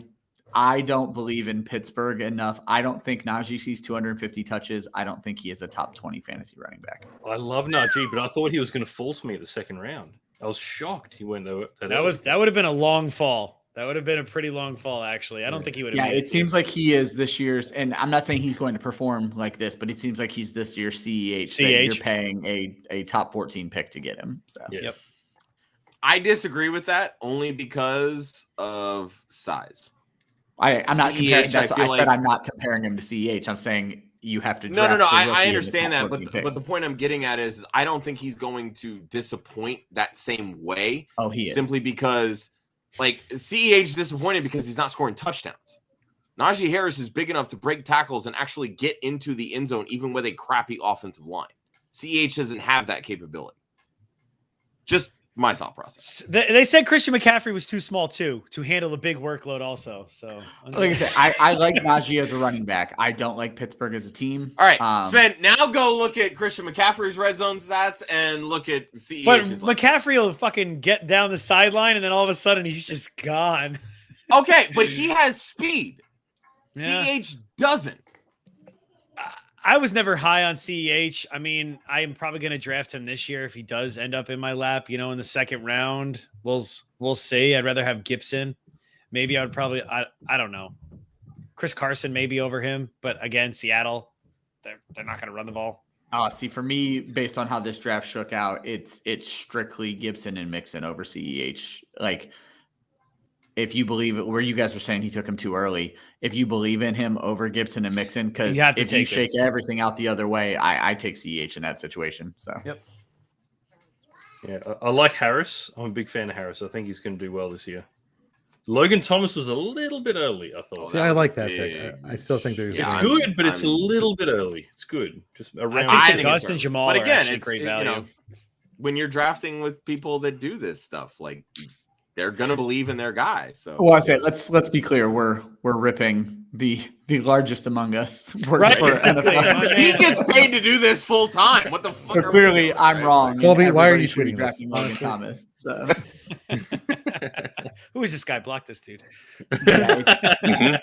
don't believe in Pittsburgh enough. I don't think Najee sees 250 touches. I don't think he is a top 20 fantasy running back. I love Najee, but I thought he was going to fall to me at the second round. I was shocked he went there. That would have been a long fall. That would have been a pretty long fall, actually. I don't think he would have. Yeah, it seems like he is this year's, and I'm not saying he's going to perform like this, but it seems like he's this year's CEH. That you're paying a top 14 pick to get him. So Yeah. Yep. I disagree with that only because of size. I'm not comparing. CEH, That's I what I feel said. like- I'm not comparing him to CEH. I'm saying you have to. No. Draft the rookie I in the understand top that, 14 but the picks. point I'm getting at is I don't think he's going to disappoint that same way. Oh, he is. Simply because, like, CEH disappointed because he's not scoring touchdowns. Najee Harris is big enough to break tackles and actually get into the end zone, even with a crappy offensive line. CEH doesn't have that capability. Just my thought process. They said Christian McCaffrey was too small too to handle the big workload also. So like I said, I like Najee as a running back. I don't like Pittsburgh as a team. All right, Sven, now go look at Christian McCaffrey's red zone stats and look at CEH's. But McCaffrey will fucking get down the sideline and then all of a sudden he's just gone. Okay, but he has speed. Yeah. CEH doesn't. I was never high on CEH. I mean, I'm probably going to draft him this year if he does end up in my lap, in the second round. We'll see. I'd rather have Gibson. Maybe I would probably I don't know. Chris Carson maybe over him, but again, Seattle, they're not going to run the ball. See, for me, based on how this draft shook out, it's strictly Gibson and Mixon over CEH. Like, if you believe it, where you guys were saying he took him too early, if you believe in him over Gibson and Mixon, because if you shake everything out the other way, I take CEH in that situation. So, yep. Yeah, I like Harris. I'm a big fan of Harris. I think he's going to do well this year. Logan Thomas was a little bit early, I thought. See, I like that pick. I still think there's. It's good, but it's a little bit early. It's good. Just around. I think Gus and Jamal are actually great value. When you're drafting with people that do this stuff, like, they're gonna believe in their guy. So, well, I say let's be clear. We're ripping the largest among us. Right. He gets paid to do this full time. What the fuck? So clearly, I'm wrong. Colby, why are you tweeting drafting Logan Thomas? So. Who is this guy? Block this dude. I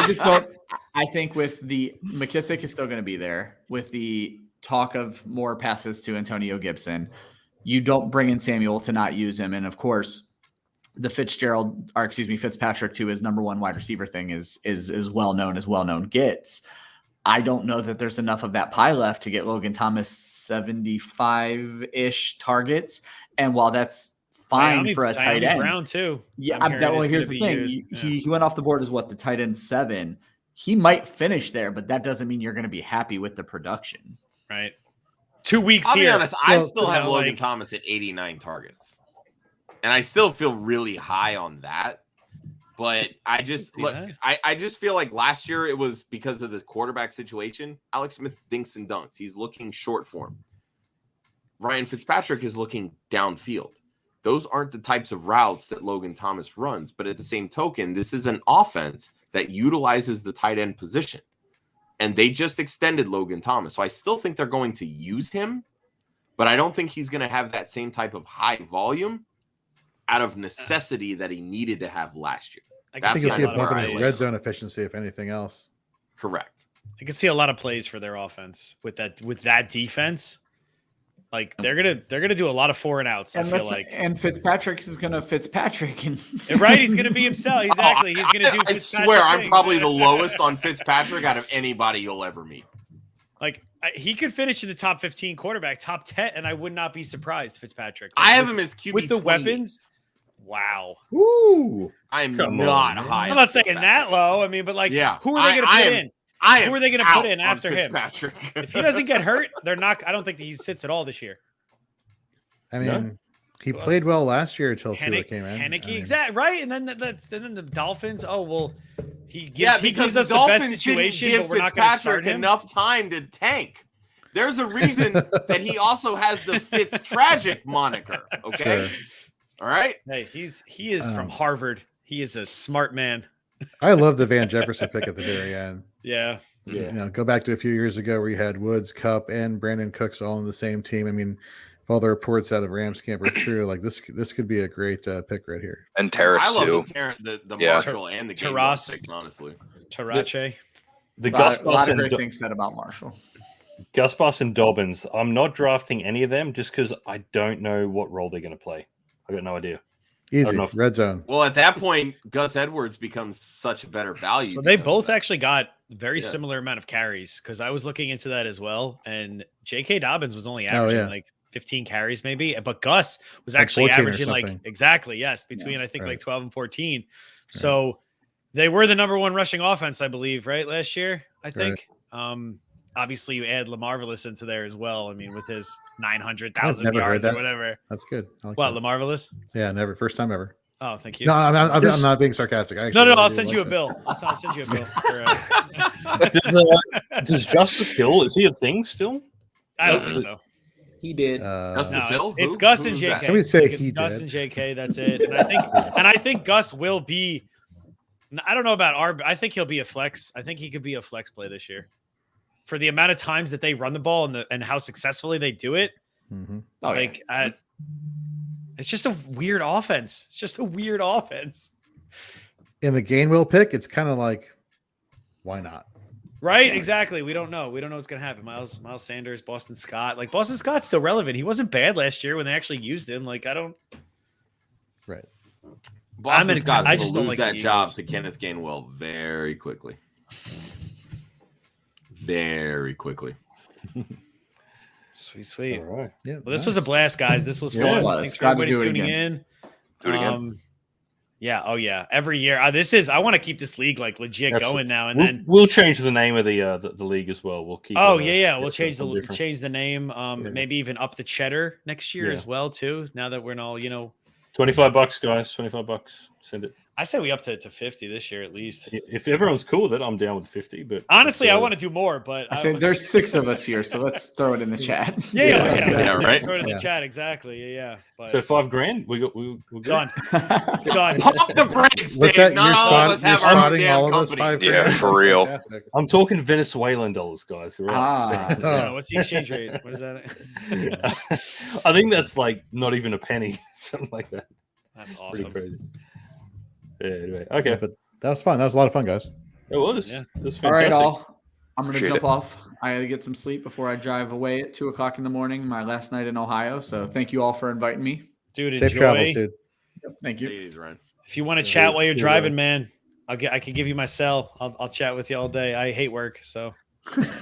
just don't. I think with the McKissick is still going to be there with the talk of more passes to Antonio Gibson. You don't bring in Samuel to not use him, and of course, the Fitzpatrick to his number one wide receiver thing is well known gets. I don't know that there's enough of that pie left to get Logan Thomas 75-ish targets, and while that's fine for a tight end. Brown too. Yeah, here's the thing. He went off the board as the tight end 7. He might finish there, but that doesn't mean you're going to be happy with the production. Right. 2 weeks I'll here. be honest, I still have Logan Thomas at 89 targets. And I still feel really high on that. But I just I just feel like last year it was because of the quarterback situation. Alex Smith dinks and dunks. He's looking short form. Ryan Fitzpatrick is looking downfield. Those aren't the types of routes that Logan Thomas runs. But at the same token, this is an offense that utilizes the tight end position. And they just extended Logan Thomas. So I still think they're going to use him. But I don't think he's going to have that same type of high volume out of necessity that he needed to have last year. I think you'll see a bump in his red zone efficiency, if anything else. Correct. I can see a lot of plays for their offense with that defense. Like they're gonna do a lot of 4 and outs. I feel like, and Fitzpatrick is gonna Fitzpatrick, and right, he's gonna be himself. Exactly, he's gonna do. I swear, I'm probably the lowest on Fitzpatrick out of anybody you'll ever meet. Like he could finish in the top 15 quarterback, top 10, and I would not be surprised. Fitzpatrick. I have him as QB with the 28. weapons. Wow. Ooh. I'm not high. I'm not saying that low. I mean, but like, who are they going to put in? Who are they going to put in after him? If he doesn't get hurt, they're not. I don't think he sits at all this year. I mean, he played well last year until Tua came in. Heineke, exactly right. And then then the Dolphins. Oh well, he gives us the best situation, but we're not going to start him. Enough time to tank. There's a reason that he also has the Fitz tragic moniker. Okay. Sure. All right. Hey, he is from Harvard. He is a smart man. I love the Van Jefferson pick at the very end. Yeah. Go back to a few years ago where you had Woods, Kupp, and Brandon Cooks all on the same team. I mean, if all the reports out of Rams camp are true, like this could be a great pick right here. And Terrace too. The Marshall and the game picks, honestly. Tarache. A lot of great things said about Marshall. Gus Bus and Dobbins. I'm not drafting any of them just because I don't know what role they're going to play. I got no idea. Easy. Red zone. Well, at that point, Gus Edwards becomes such a better value. So they both actually got very similar amount of carries because I was looking into that as well. And J.K. Dobbins was only averaging like 15 carries maybe. But Gus was actually averaging between I think like 12 and 14. Right. So they were the number 1 rushing offense, I believe, right? Last year, I think. Right. Obviously, you add LaMarvelous into there as well. I mean, with his 900,000 yards or whatever. That's good. Like LaMarvelous? Yeah, never. First time ever. Oh, thank you. No, I'm not being sarcastic. No, I'll send you a bill. I'll send you a bill. Does Justice Hill, is he a thing still? I don't think so. He did. Gus No, Sill? it's Who? Gus and Who's JK. that? Somebody say It's he Gus did. and JK. That's it. And I think Gus will be. I don't know about I think he'll be a flex. I think he could be a flex play this year, for the amount of times that they run the ball and how successfully they do it. Mm-hmm. Oh, Like, it's just a weird offense. It's just a weird offense, In the Gainwell pick, it's kind of like, why not? right? Exactly. We don't know. We don't know what's gonna happen. Miles Sanders, Boston Scott. Like, Boston Scott's still relevant. He wasn't bad last year when they actually used him. Like, I don't. Right. Boston Scott's I will just don't lose like that the job Eagles. to Kenneth Gainwell very quickly. Very quickly. Sweet. All right. Yeah. Well, this was a blast, guys. This was Yeah, fun. it was. Thanks for Glad to everybody do it tuning again. in. Do it again. Yeah. Oh yeah. Every year. I want to keep this league like legit Absolutely. going now. And We'll, then. we'll change the name of the league as well. We'll keep. Oh it, yeah. We'll something different. change the name. Maybe even up the cheddar next year Yeah. as well too. Now that we're all $25, guys. $25. Send it. I say we up to 50 this year at least. If everyone's cool with it, I'm down with 50. But Honestly, I want to do more, but I said there's 6 of us here, so let's throw it in the chat. Yeah, right. Throw it in Yeah. the chat exactly. Yeah. But So $5,000. We're good. done. Done. Pump the brakes, What's Dave. that? Not all of us You're have our own spotting damn all of us companies. $5,000? Yeah, for real. That's fantastic. I'm talking Venezuelan dollars, guys. Right? Ah. Yeah, what's the exchange rate? What is that? I think that's like not even a penny, something like that. That's Pretty awesome. crazy. Yeah, anyway. Okay. Yeah, but that was fun. That was a lot of fun, guys. It was. Yeah. It was All right, fantastic. all. I'm gonna Appreciate jump it. off. I gotta get some sleep before I drive away at 2:00 in the morning. My last night in Ohio. So thank you all for inviting me. Dude, Safe enjoy. travels, dude. Thank you. Ladies, Ryan. If you want to Yeah, chat while you're yeah. driving, man, I can give you my cell. I'll chat with you all day. I hate work, so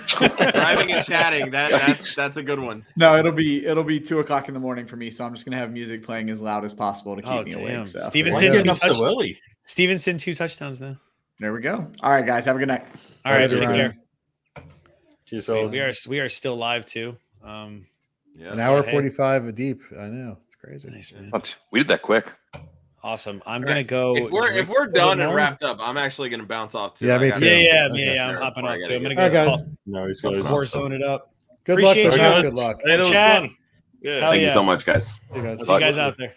Driving and chatting. That's a good one. No, it'll be 2:00 in the morning for me. So I'm just gonna have music playing as loud as possible to keep Oh, me damn. awake. So Why Stevenson, you two getting up so touchdowns. early? Stevenson 2 touchdowns now. there we go. All right, guys. Have a good night. All right, Later, take Ryan. care. Cheers, Sweet. fellas. We are still live too. Yeah. An hour hey. 45 deep. I know. It's crazy. Nice, man. We did that quick. Awesome. I'm gonna go. If we're done and wrapped up, I'm actually gonna bounce off too. Yeah, I me gotta too. go Yeah. take care I'm of hopping before I off gotta too. I'm get gonna All go right, guys. No, he's got War zone it up. Good luck, Appreciate coach. you. Good luck. Hey, that was Chat. fun. Yeah. Hell Thank you yeah. so much, guys. Hey, guys. See you guys out there.